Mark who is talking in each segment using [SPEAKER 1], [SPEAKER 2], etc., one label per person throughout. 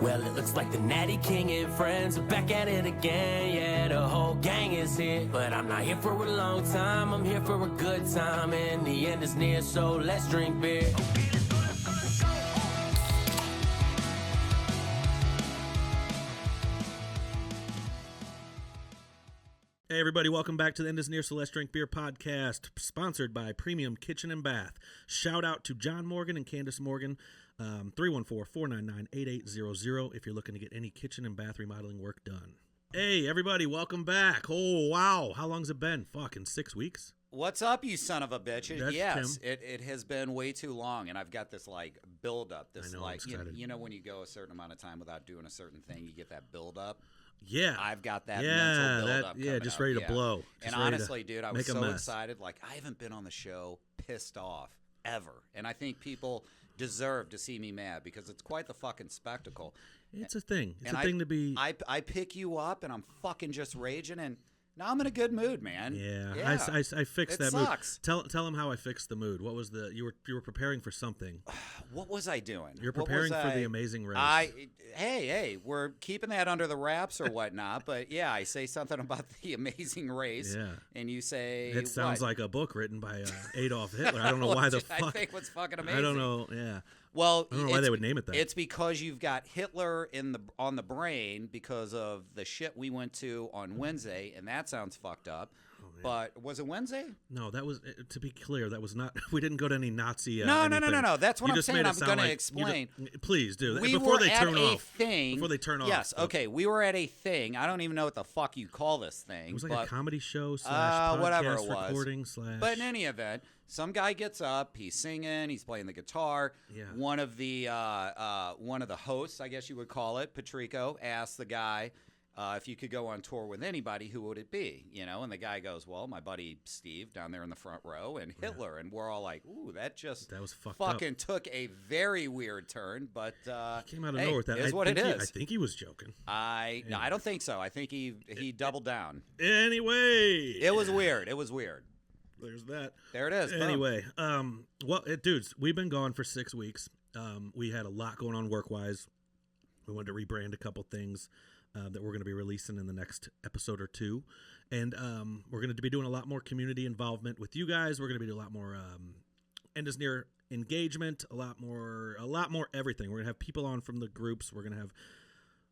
[SPEAKER 1] Well, it looks like the Natty King and friends are back at it again. Yeah, the whole gang is here. But I'm not here for a long time, I'm here for a good time. And the end is near, so let's drink beer. Okay, let's go, let's go, let's go.
[SPEAKER 2] Hey everybody, welcome back to the End is Near, so Let's Drink Beer podcast, sponsored by Premium Kitchen and Bath. Shout out to John Morgan and Candace Morgan, 314-499-8800 if you're looking to get any kitchen and bath remodeling work done. Hey everybody, welcome back. Oh wow, how long's it been? Fucking 6 weeks?
[SPEAKER 3] What's up, you son of a bitch?
[SPEAKER 2] That's
[SPEAKER 3] yes,
[SPEAKER 2] Tim.
[SPEAKER 3] it has been way too long, and I've got this like build up. This
[SPEAKER 2] I know,
[SPEAKER 3] like
[SPEAKER 2] I'm
[SPEAKER 3] you know when you go a certain amount of time without doing a certain thing, you get that build up.
[SPEAKER 2] Yeah.
[SPEAKER 3] I've got that mental build up.
[SPEAKER 2] Yeah, just
[SPEAKER 3] up.
[SPEAKER 2] ready to blow.
[SPEAKER 3] And honestly, dude, I was so excited. Like, I haven't been on the show pissed off ever. And I think people deserve to see me mad because it's quite the fucking spectacle.
[SPEAKER 2] It's a thing. It's
[SPEAKER 3] and
[SPEAKER 2] a thing to be.
[SPEAKER 3] I pick you up and I'm fucking just raging, and now I'm in a good mood, man.
[SPEAKER 2] Yeah. I fixed that
[SPEAKER 3] sucks.
[SPEAKER 2] mood. Tell them how I fixed the mood. What was the you were preparing for something?
[SPEAKER 3] What was I doing?
[SPEAKER 2] You're preparing for the amazing race.
[SPEAKER 3] Hey, we're keeping that under the wraps or whatnot. But yeah, I say something about the amazing race.
[SPEAKER 2] Yeah.
[SPEAKER 3] And you say
[SPEAKER 2] it sounds like a book written by Adolf Hitler. I don't know
[SPEAKER 3] well,
[SPEAKER 2] why the
[SPEAKER 3] I
[SPEAKER 2] fuck.
[SPEAKER 3] think what's fucking amazing.
[SPEAKER 2] I don't know. Yeah.
[SPEAKER 3] Well,
[SPEAKER 2] I don't know why they would name it that.
[SPEAKER 3] It's because you've got Hitler on the brain because of the shit we went to on Wednesday, and that sounds fucked up.
[SPEAKER 2] Oh,
[SPEAKER 3] but was it Wednesday?
[SPEAKER 2] No, that was, to be clear, that was not. We didn't go to any Nazi.
[SPEAKER 3] No. That's what
[SPEAKER 2] You
[SPEAKER 3] I'm
[SPEAKER 2] just
[SPEAKER 3] saying.
[SPEAKER 2] made it
[SPEAKER 3] I'm
[SPEAKER 2] sound
[SPEAKER 3] going to
[SPEAKER 2] like
[SPEAKER 3] explain.
[SPEAKER 2] Please do.
[SPEAKER 3] We
[SPEAKER 2] Before
[SPEAKER 3] were
[SPEAKER 2] they
[SPEAKER 3] at
[SPEAKER 2] turn
[SPEAKER 3] a
[SPEAKER 2] off.
[SPEAKER 3] thing.
[SPEAKER 2] Before they turn off.
[SPEAKER 3] Yes. Okay. We were at a thing. I don't even know what the fuck you call this thing.
[SPEAKER 2] It was like a comedy show / podcast
[SPEAKER 3] whatever it was.
[SPEAKER 2] recording /
[SPEAKER 3] But in any event, some guy gets up. He's singing. He's playing the guitar.
[SPEAKER 2] Yeah.
[SPEAKER 3] One of the hosts, I guess you would call it, Patrico, asked the guy if you could go on tour with anybody, who would it be? You know, and the guy goes, "Well, my buddy Steve down there in the front row, and Hitler." Yeah. And we're all like, "Ooh, that was fucking took a very weird turn." But
[SPEAKER 2] came out of nowhere with that.
[SPEAKER 3] Is what it is.
[SPEAKER 2] I think he was joking.
[SPEAKER 3] No, I don't think so. I think he doubled down.
[SPEAKER 2] Anyway,
[SPEAKER 3] it was weird.
[SPEAKER 2] There's that.
[SPEAKER 3] There it is.
[SPEAKER 2] Anyway, dudes, we've been gone for 6 weeks. We had a lot going on work-wise. We wanted to rebrand a couple things that we're going to be releasing in the next episode or two. And we're going to be doing a lot more community involvement with you guys. We're going to be doing a lot more End is Near engagement, a lot more everything. We're going to have people on from the groups.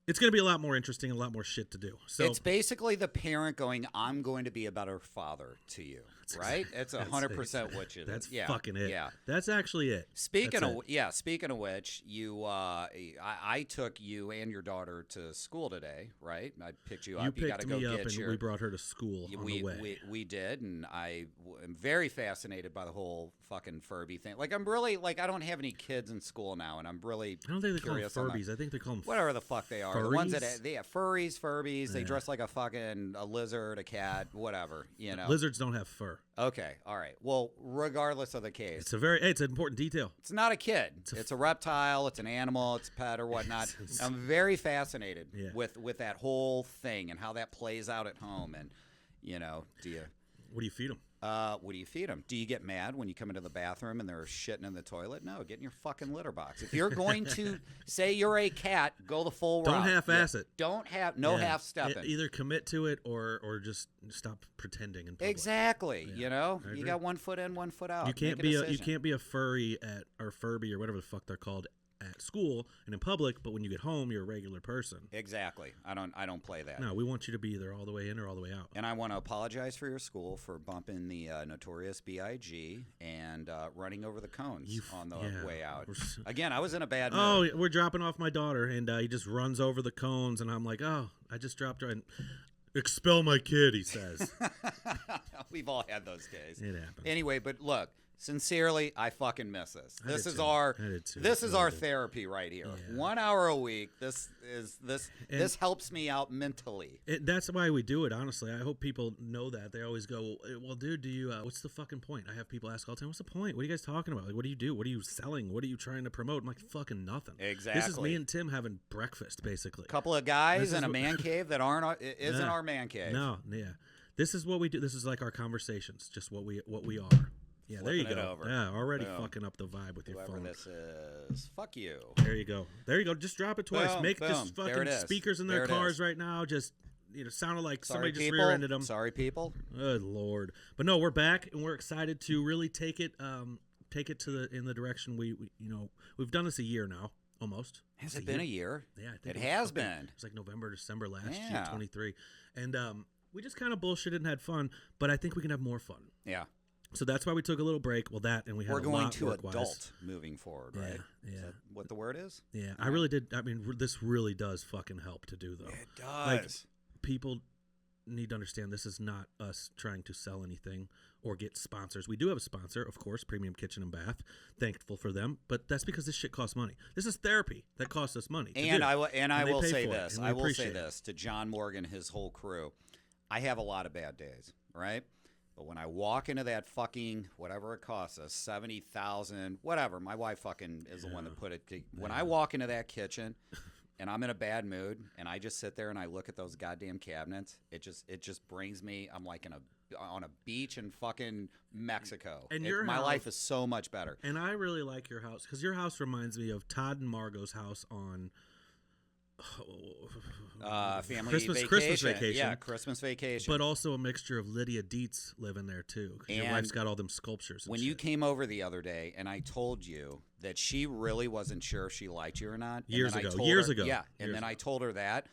[SPEAKER 2] It's going to be a lot more interesting and a lot more shit to do. So
[SPEAKER 3] it's basically the parent going, "I'm going to be a better father to you," right? It's 100% which it is.
[SPEAKER 2] That's fucking it.
[SPEAKER 3] Yeah,
[SPEAKER 2] that's actually it.
[SPEAKER 3] Speaking of which, I took you and your daughter to school today, right? I picked you up.
[SPEAKER 2] You picked me up, and we brought her to school on the way.
[SPEAKER 3] We did, and I am very fascinated by the whole fucking Furby thing. Like, I'm really I don't have any kids in school now, and I'm really
[SPEAKER 2] I don't think they call them
[SPEAKER 3] curious on
[SPEAKER 2] Furbies. I think they call them
[SPEAKER 3] whatever the fuck they are.
[SPEAKER 2] Furries?
[SPEAKER 3] The ones that they have furries, Furbies. They dress like a lizard, a cat, whatever. You know,
[SPEAKER 2] lizards don't have fur.
[SPEAKER 3] Okay, all right. Well, regardless of the case,
[SPEAKER 2] it's an important detail.
[SPEAKER 3] It's not a kid. It's a reptile. It's an animal. It's a pet or whatnot. I'm very fascinated with that whole thing and how that plays out at home. And
[SPEAKER 2] what do you feed them?
[SPEAKER 3] What do you feed them? Do you get mad when you come into the bathroom and they're shitting in the toilet? No, get in your fucking litter box. If you're going to say you're a cat, go the full route.
[SPEAKER 2] Don't half-ass it.
[SPEAKER 3] Don't have half-stepping.
[SPEAKER 2] Either commit to it or just stop pretending in public.
[SPEAKER 3] Exactly.
[SPEAKER 2] Yeah,
[SPEAKER 3] you got 1 foot in, 1 foot out.
[SPEAKER 2] You can't be a furry or Furby or whatever the fuck they're called at school and in public, but when you get home, you're a regular person.
[SPEAKER 3] Exactly. I don't play that.
[SPEAKER 2] No, we want you to be either all the way in or all the way out.
[SPEAKER 3] And I want to apologize for your school for bumping the notorious B.I.G. and running over the cones on the way out. Again, I was in a bad mood.
[SPEAKER 2] Oh, we're dropping off my daughter, and he just runs over the cones, and I'm like, oh, I just dropped her. And expel my kid, he says.
[SPEAKER 3] We've all had those days.
[SPEAKER 2] It happens.
[SPEAKER 3] Anyway, but look. Sincerely, I fucking miss this. This is our therapy right here.
[SPEAKER 2] Yeah.
[SPEAKER 3] 1 hour a week. This helps me out mentally.
[SPEAKER 2] That's why we do it. Honestly, I hope people know that. They always go, "Well, dude, do you? What's the fucking point?" I have people ask all the time, "What's the point? What are you guys talking about? Like, what do you do? What are you selling? What are you trying to promote?" I'm like, "Fucking nothing."
[SPEAKER 3] Exactly.
[SPEAKER 2] This is me and Tim having breakfast, basically.
[SPEAKER 3] A couple of guys in a man cave that isn't our man cave.
[SPEAKER 2] No, yeah. This is what we do. This is like our conversations, just what we are. Yeah, there you
[SPEAKER 3] Flipping it
[SPEAKER 2] go.
[SPEAKER 3] over.
[SPEAKER 2] Yeah, already
[SPEAKER 3] Boom.
[SPEAKER 2] fucking up the vibe with your
[SPEAKER 3] Whoever
[SPEAKER 2] phone.
[SPEAKER 3] this is, fuck you.
[SPEAKER 2] There you go. There you go. Just drop it twice.
[SPEAKER 3] Boom,
[SPEAKER 2] Make
[SPEAKER 3] boom.
[SPEAKER 2] just
[SPEAKER 3] There
[SPEAKER 2] fucking
[SPEAKER 3] it is.
[SPEAKER 2] speakers in
[SPEAKER 3] There
[SPEAKER 2] their
[SPEAKER 3] it
[SPEAKER 2] cars
[SPEAKER 3] is.
[SPEAKER 2] right now. Just sounded like
[SPEAKER 3] Sorry,
[SPEAKER 2] somebody just
[SPEAKER 3] people.
[SPEAKER 2] rear-ended them.
[SPEAKER 3] Sorry, people.
[SPEAKER 2] Good Lord. But no, we're back and we're excited to really take it to in the direction we've done this a year now, almost.
[SPEAKER 3] Has
[SPEAKER 2] It's
[SPEAKER 3] it been a year?
[SPEAKER 2] Yeah, I think
[SPEAKER 3] It has been.
[SPEAKER 2] It's like November, December last year,
[SPEAKER 3] Yeah.
[SPEAKER 2] 23. And we just kind of bullshitted and had fun, but I think we can have more fun.
[SPEAKER 3] Yeah.
[SPEAKER 2] So that's why we took a little break. Well, and we had
[SPEAKER 3] We're
[SPEAKER 2] a
[SPEAKER 3] going
[SPEAKER 2] lot
[SPEAKER 3] to
[SPEAKER 2] work-wise.
[SPEAKER 3] adult moving forward,
[SPEAKER 2] Yeah,
[SPEAKER 3] right?
[SPEAKER 2] yeah.
[SPEAKER 3] Is that what the word is?
[SPEAKER 2] Yeah, I really did. I mean, this really does fucking help to do, though.
[SPEAKER 3] It does.
[SPEAKER 2] Like, people need to understand this is not us trying to sell anything or get sponsors. We do have a sponsor, of course, Premium Kitchen and Bath. Thankful for them, but that's because this shit costs money. This is therapy that costs us money.
[SPEAKER 3] And I will
[SPEAKER 2] they
[SPEAKER 3] say
[SPEAKER 2] pay for it,
[SPEAKER 3] this.
[SPEAKER 2] and we
[SPEAKER 3] I will say
[SPEAKER 2] appreciate it.
[SPEAKER 3] this to John Morgan, his whole crew. I have a lot of bad days, right? But when I walk into that fucking whatever it costs us, 70,000, whatever. My wife fucking is the one that put it. When I walk into that kitchen and I'm in a bad mood and I just sit there and I look at those goddamn cabinets, it just brings me. I'm like on a beach in fucking Mexico.
[SPEAKER 2] And
[SPEAKER 3] my life is so much better.
[SPEAKER 2] And I really like your house because your house reminds me of Todd and Margot's house on
[SPEAKER 3] Family
[SPEAKER 2] Christmas vacation.
[SPEAKER 3] Yeah, Christmas vacation.
[SPEAKER 2] But also a mixture of Lydia Dietz living there too. 'Cause your
[SPEAKER 3] And
[SPEAKER 2] wife's got all them sculptures. And
[SPEAKER 3] when you
[SPEAKER 2] shit.
[SPEAKER 3] came over the other day and I told you that she really wasn't sure if she liked you or not. and
[SPEAKER 2] Years
[SPEAKER 3] then I
[SPEAKER 2] ago.
[SPEAKER 3] told
[SPEAKER 2] Years
[SPEAKER 3] her-
[SPEAKER 2] ago.
[SPEAKER 3] Yeah. And
[SPEAKER 2] Years
[SPEAKER 3] then I
[SPEAKER 2] ago.
[SPEAKER 3] told her that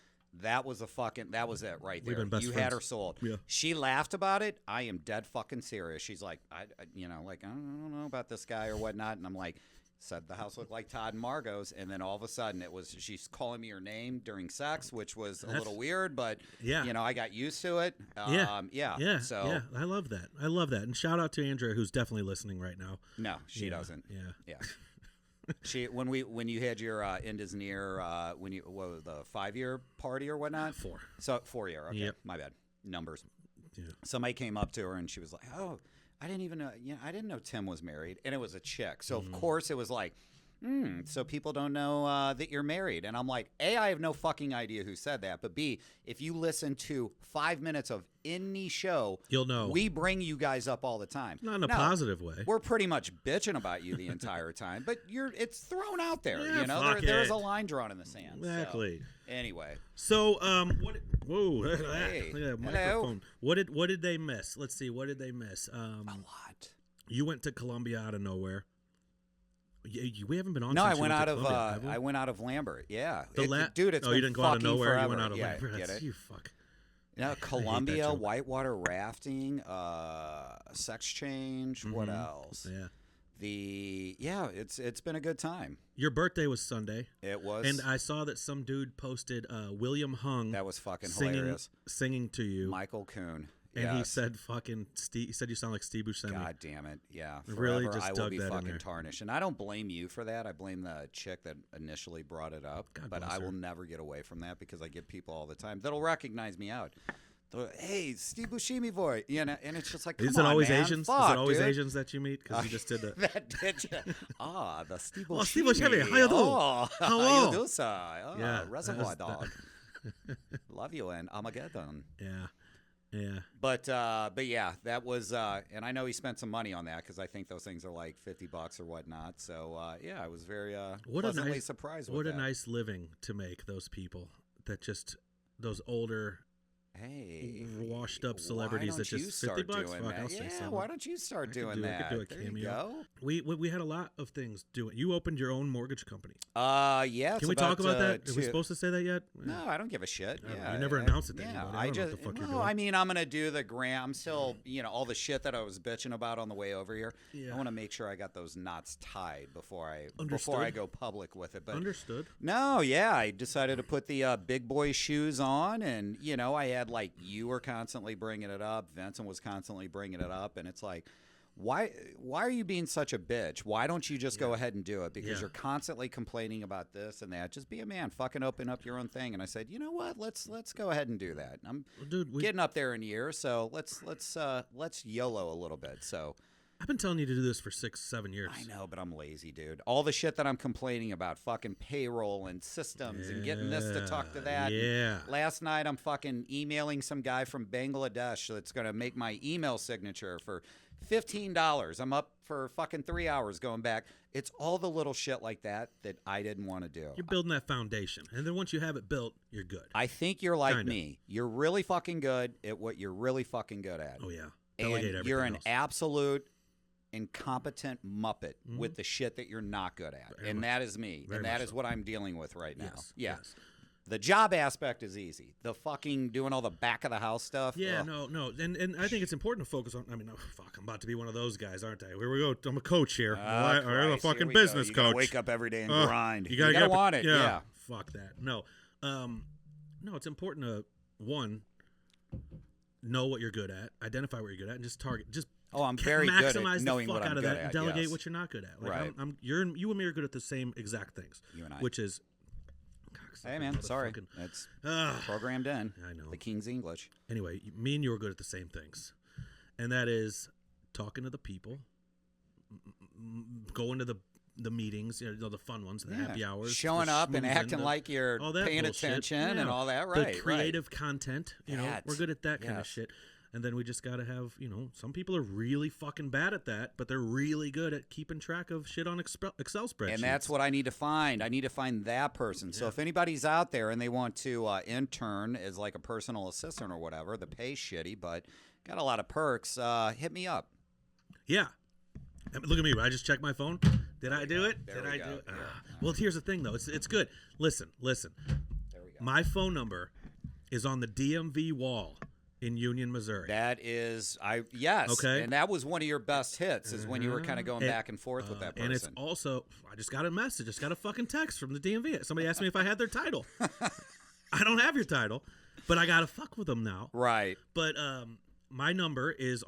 [SPEAKER 3] was it right
[SPEAKER 2] We've
[SPEAKER 3] there.
[SPEAKER 2] been best
[SPEAKER 3] You
[SPEAKER 2] friends.
[SPEAKER 3] had her sold.
[SPEAKER 2] Yeah.
[SPEAKER 3] She laughed about it. I am dead fucking serious. She's like, I don't know about this guy or whatnot. And I'm like, said the house looked like Todd and Margot's, and then all of a sudden she's calling me her name during sex, which was a little weird, but
[SPEAKER 2] Yeah.
[SPEAKER 3] I got used to it.
[SPEAKER 2] Yeah.
[SPEAKER 3] So
[SPEAKER 2] yeah, I love that. And shout out to Andrea, who's definitely listening right now.
[SPEAKER 3] no, she
[SPEAKER 2] Yeah,
[SPEAKER 3] doesn't.
[SPEAKER 2] Yeah.
[SPEAKER 3] She when you had your end is near the 5-year party or whatnot.
[SPEAKER 2] 4.
[SPEAKER 3] So 4-year. Okay,
[SPEAKER 2] Yep.
[SPEAKER 3] my bad. Numbers.
[SPEAKER 2] Yeah.
[SPEAKER 3] Somebody came up to her and she was like, "Oh, I didn't even know. I didn't know Tim was married." And it was a chick. So of course it was like, so people don't know that you're married. And I'm like, A, I have no fucking idea who said that. But B, if you listen to 5 minutes of any show,
[SPEAKER 2] You'll know.
[SPEAKER 3] We bring you guys up all the time.
[SPEAKER 2] Not in a
[SPEAKER 3] Now,
[SPEAKER 2] positive way.
[SPEAKER 3] We're pretty much bitching about you the entire time, but it's thrown out there.
[SPEAKER 2] Yeah,
[SPEAKER 3] There's
[SPEAKER 2] fuck
[SPEAKER 3] a
[SPEAKER 2] it.
[SPEAKER 3] line drawn in the sand.
[SPEAKER 2] Exactly.
[SPEAKER 3] So, anyway,
[SPEAKER 2] So, what? Whoa, look at that.
[SPEAKER 3] Hey,
[SPEAKER 2] Look at that
[SPEAKER 3] hello.
[SPEAKER 2] microphone. What did they miss? Let's see. What did they miss?
[SPEAKER 3] a lot.
[SPEAKER 2] You went to Columbia out of nowhere. We haven't been on.
[SPEAKER 3] No,
[SPEAKER 2] since
[SPEAKER 3] I
[SPEAKER 2] you
[SPEAKER 3] went out
[SPEAKER 2] to
[SPEAKER 3] of
[SPEAKER 2] Columbia, have we?
[SPEAKER 3] I went out of Lambert. Yeah,
[SPEAKER 2] Dude,
[SPEAKER 3] it's
[SPEAKER 2] you
[SPEAKER 3] been
[SPEAKER 2] didn't go out of
[SPEAKER 3] fucking
[SPEAKER 2] nowhere.
[SPEAKER 3] Forever.
[SPEAKER 2] You went out of
[SPEAKER 3] yeah,
[SPEAKER 2] Lambert.
[SPEAKER 3] get
[SPEAKER 2] That's,
[SPEAKER 3] it?
[SPEAKER 2] you fuck.
[SPEAKER 3] Yeah, Columbia,
[SPEAKER 2] joke.
[SPEAKER 3] whitewater rafting, sex change. What else?
[SPEAKER 2] Yeah.
[SPEAKER 3] It's been a good time.
[SPEAKER 2] Your birthday was Sunday.
[SPEAKER 3] It was,
[SPEAKER 2] And I saw that some dude posted William Hung
[SPEAKER 3] that was fucking hilarious.
[SPEAKER 2] singing to you.
[SPEAKER 3] Michael Kuhn.
[SPEAKER 2] And he
[SPEAKER 3] Yes.
[SPEAKER 2] said fucking Steve. He said you sound like Steve Buscemi.
[SPEAKER 3] God damn it. Yeah.
[SPEAKER 2] Really
[SPEAKER 3] Forever
[SPEAKER 2] just
[SPEAKER 3] I will
[SPEAKER 2] dug
[SPEAKER 3] be
[SPEAKER 2] that in
[SPEAKER 3] fucking
[SPEAKER 2] there.
[SPEAKER 3] tarnished. And I don't blame you for that. I blame the chick that initially brought it up.
[SPEAKER 2] God
[SPEAKER 3] but
[SPEAKER 2] bless
[SPEAKER 3] I
[SPEAKER 2] her.
[SPEAKER 3] will never get away from that because I get people all the time that'll recognize me out. Hey, Steve Buscemi voice. And it's just like, come
[SPEAKER 2] Is it
[SPEAKER 3] on,
[SPEAKER 2] always
[SPEAKER 3] man.
[SPEAKER 2] Asians?
[SPEAKER 3] Fuck,
[SPEAKER 2] Is it always
[SPEAKER 3] dude.
[SPEAKER 2] Asians that you meet? Because you just did the.
[SPEAKER 3] That did you? The Steve Buscemi.
[SPEAKER 2] Oh, Steve Buscemi, how you do?
[SPEAKER 3] Oh,
[SPEAKER 2] How
[SPEAKER 3] how you
[SPEAKER 2] are?
[SPEAKER 3] do, sir? Oh,
[SPEAKER 2] Yeah,
[SPEAKER 3] Reservoir
[SPEAKER 2] that was-
[SPEAKER 3] Dog. Love you and Armageddon.
[SPEAKER 2] Yeah. Yeah.
[SPEAKER 3] But yeah, that was, and I know he spent some money on that because I think those things are like $50 or whatnot. So yeah, I was very pleasantly surprised with
[SPEAKER 2] What
[SPEAKER 3] that.
[SPEAKER 2] a nice living to make, those people that just those older
[SPEAKER 3] Hey,
[SPEAKER 2] washed up
[SPEAKER 3] why
[SPEAKER 2] celebrities
[SPEAKER 3] don't
[SPEAKER 2] that
[SPEAKER 3] you
[SPEAKER 2] just
[SPEAKER 3] start
[SPEAKER 2] $50.
[SPEAKER 3] doing
[SPEAKER 2] Fuck,
[SPEAKER 3] that?
[SPEAKER 2] I'll say
[SPEAKER 3] Yeah,
[SPEAKER 2] something.
[SPEAKER 3] why don't you start
[SPEAKER 2] I could
[SPEAKER 3] doing
[SPEAKER 2] do- I
[SPEAKER 3] that?
[SPEAKER 2] could do a
[SPEAKER 3] There you
[SPEAKER 2] cameo.
[SPEAKER 3] go.
[SPEAKER 2] We had a lot of things doing. You opened your own mortgage company.
[SPEAKER 3] Yeah.
[SPEAKER 2] Can we talk about that? Are we supposed to say that yet?
[SPEAKER 3] No, I don't give a shit.
[SPEAKER 2] I don't know.
[SPEAKER 3] Yeah,
[SPEAKER 2] You never announced it to
[SPEAKER 3] Yeah,
[SPEAKER 2] anybody. I
[SPEAKER 3] I
[SPEAKER 2] don't know what
[SPEAKER 3] just
[SPEAKER 2] the fuck you're
[SPEAKER 3] no.
[SPEAKER 2] doing.
[SPEAKER 3] I mean, I'm gonna do the grant. I'm still, all the shit that I was bitching about on the way over here.
[SPEAKER 2] Yeah.
[SPEAKER 3] I want to make sure I got those knots tied before I
[SPEAKER 2] Understood.
[SPEAKER 3] go public with it. But
[SPEAKER 2] Understood.
[SPEAKER 3] no, yeah, I decided to put the big boy shoes on, and I had like you were constantly bringing it up, Vincent was constantly bringing it up, and it's like, why are you being such a bitch? Why don't you just go ahead and do it? Because
[SPEAKER 2] Yeah.
[SPEAKER 3] you're constantly complaining about this and that. Just be a man, fucking open up your own thing. And I said, you know what? Let's go ahead and do that. I'm
[SPEAKER 2] Dude,
[SPEAKER 3] getting up there in years, so let's YOLO a little bit. So
[SPEAKER 2] I've been telling you to do this for 6-7 years.
[SPEAKER 3] I know, but I'm lazy, dude. All the shit that I'm complaining about, fucking payroll and systems and getting this to talk to that.
[SPEAKER 2] Yeah.
[SPEAKER 3] And last night, I'm fucking emailing some guy from Bangladesh that's going to make my email signature for $15. I'm up for fucking 3 hours going back. It's all the little shit like that I didn't want to do.
[SPEAKER 2] You're building that foundation. And then once you have it built, you're good.
[SPEAKER 3] I think you're like
[SPEAKER 2] Kinda.
[SPEAKER 3] me. You're really fucking good at what you're really fucking good at.
[SPEAKER 2] Oh, yeah.
[SPEAKER 3] And
[SPEAKER 2] Delegate everything
[SPEAKER 3] you're an
[SPEAKER 2] else.
[SPEAKER 3] absolute incompetent muppet with the shit that you're not good at.
[SPEAKER 2] Very
[SPEAKER 3] and
[SPEAKER 2] much.
[SPEAKER 3] that is me.
[SPEAKER 2] Very
[SPEAKER 3] And that
[SPEAKER 2] much
[SPEAKER 3] is
[SPEAKER 2] so.
[SPEAKER 3] what I'm dealing with right now.
[SPEAKER 2] Yes,
[SPEAKER 3] Yeah.
[SPEAKER 2] yes.
[SPEAKER 3] The job aspect is easy. The fucking doing all the back of the house stuff.
[SPEAKER 2] Yeah,
[SPEAKER 3] ugh.
[SPEAKER 2] no. And I think it's important to focus on. I mean, oh, fuck, I'm about to be one of those guys, aren't I? Here we go. I'm a coach here. I'm a
[SPEAKER 3] Christ, here
[SPEAKER 2] fucking
[SPEAKER 3] we go.
[SPEAKER 2] business
[SPEAKER 3] You
[SPEAKER 2] coach.
[SPEAKER 3] gotta wake up every day and
[SPEAKER 2] Ugh,
[SPEAKER 3] grind.
[SPEAKER 2] You
[SPEAKER 3] gotta
[SPEAKER 2] gotta
[SPEAKER 3] want it. Yeah.
[SPEAKER 2] Fuck that. No. No, it's important to, one, know what you're good at, identify what you're good at, and just target. Just
[SPEAKER 3] Oh, I'm very good at
[SPEAKER 2] maximize
[SPEAKER 3] knowing
[SPEAKER 2] the fuck
[SPEAKER 3] what I'm
[SPEAKER 2] out of
[SPEAKER 3] good
[SPEAKER 2] that
[SPEAKER 3] at,
[SPEAKER 2] and delegate
[SPEAKER 3] yes.
[SPEAKER 2] what you're not good at. Like,
[SPEAKER 3] Right.
[SPEAKER 2] you and me are good at the same exact things.
[SPEAKER 3] You and I.
[SPEAKER 2] Which is,
[SPEAKER 3] Hey, man. Sorry. That's programmed in.
[SPEAKER 2] I know.
[SPEAKER 3] The King's English.
[SPEAKER 2] Anyway, me and you are good at the same things, and that is talking to the people, going to the meetings, the fun ones, the happy hours,
[SPEAKER 3] Showing
[SPEAKER 2] the
[SPEAKER 3] up and
[SPEAKER 2] schmoozing,
[SPEAKER 3] acting like you're
[SPEAKER 2] all that
[SPEAKER 3] paying
[SPEAKER 2] bullshit.
[SPEAKER 3] attention and
[SPEAKER 2] Yeah.
[SPEAKER 3] all that. Right.
[SPEAKER 2] The creative content,
[SPEAKER 3] That.
[SPEAKER 2] we're good at that kind of
[SPEAKER 3] Yes.
[SPEAKER 2] shit. And then we just got to have, some people are really fucking bad at that, but they're really good at keeping track of shit on Excel spreadsheets.
[SPEAKER 3] And that's what I need to find. I need to find that person. So if anybody's out there and they want to intern as like a personal assistant or whatever, the pay's shitty, but got a lot of perks, hit me up.
[SPEAKER 2] Yeah. Look at me. I just checked my phone. Did I do it?
[SPEAKER 3] There
[SPEAKER 2] Did
[SPEAKER 3] we
[SPEAKER 2] I
[SPEAKER 3] go.
[SPEAKER 2] do it?
[SPEAKER 3] Yeah.
[SPEAKER 2] Well, here's the thing, though. It's good. Listen.
[SPEAKER 3] There we go.
[SPEAKER 2] My phone number is on the DMV wall in Union, Missouri.
[SPEAKER 3] That is, yes.
[SPEAKER 2] Okay.
[SPEAKER 3] And that was one of your best hits is when you were kind of going back and forth with that person.
[SPEAKER 2] And it's also, I just got a message. Just got a fucking text from the DMV. Somebody asked me if I had their title. I don't have your title, but I got to fuck with them now.
[SPEAKER 3] Right.
[SPEAKER 2] But my number is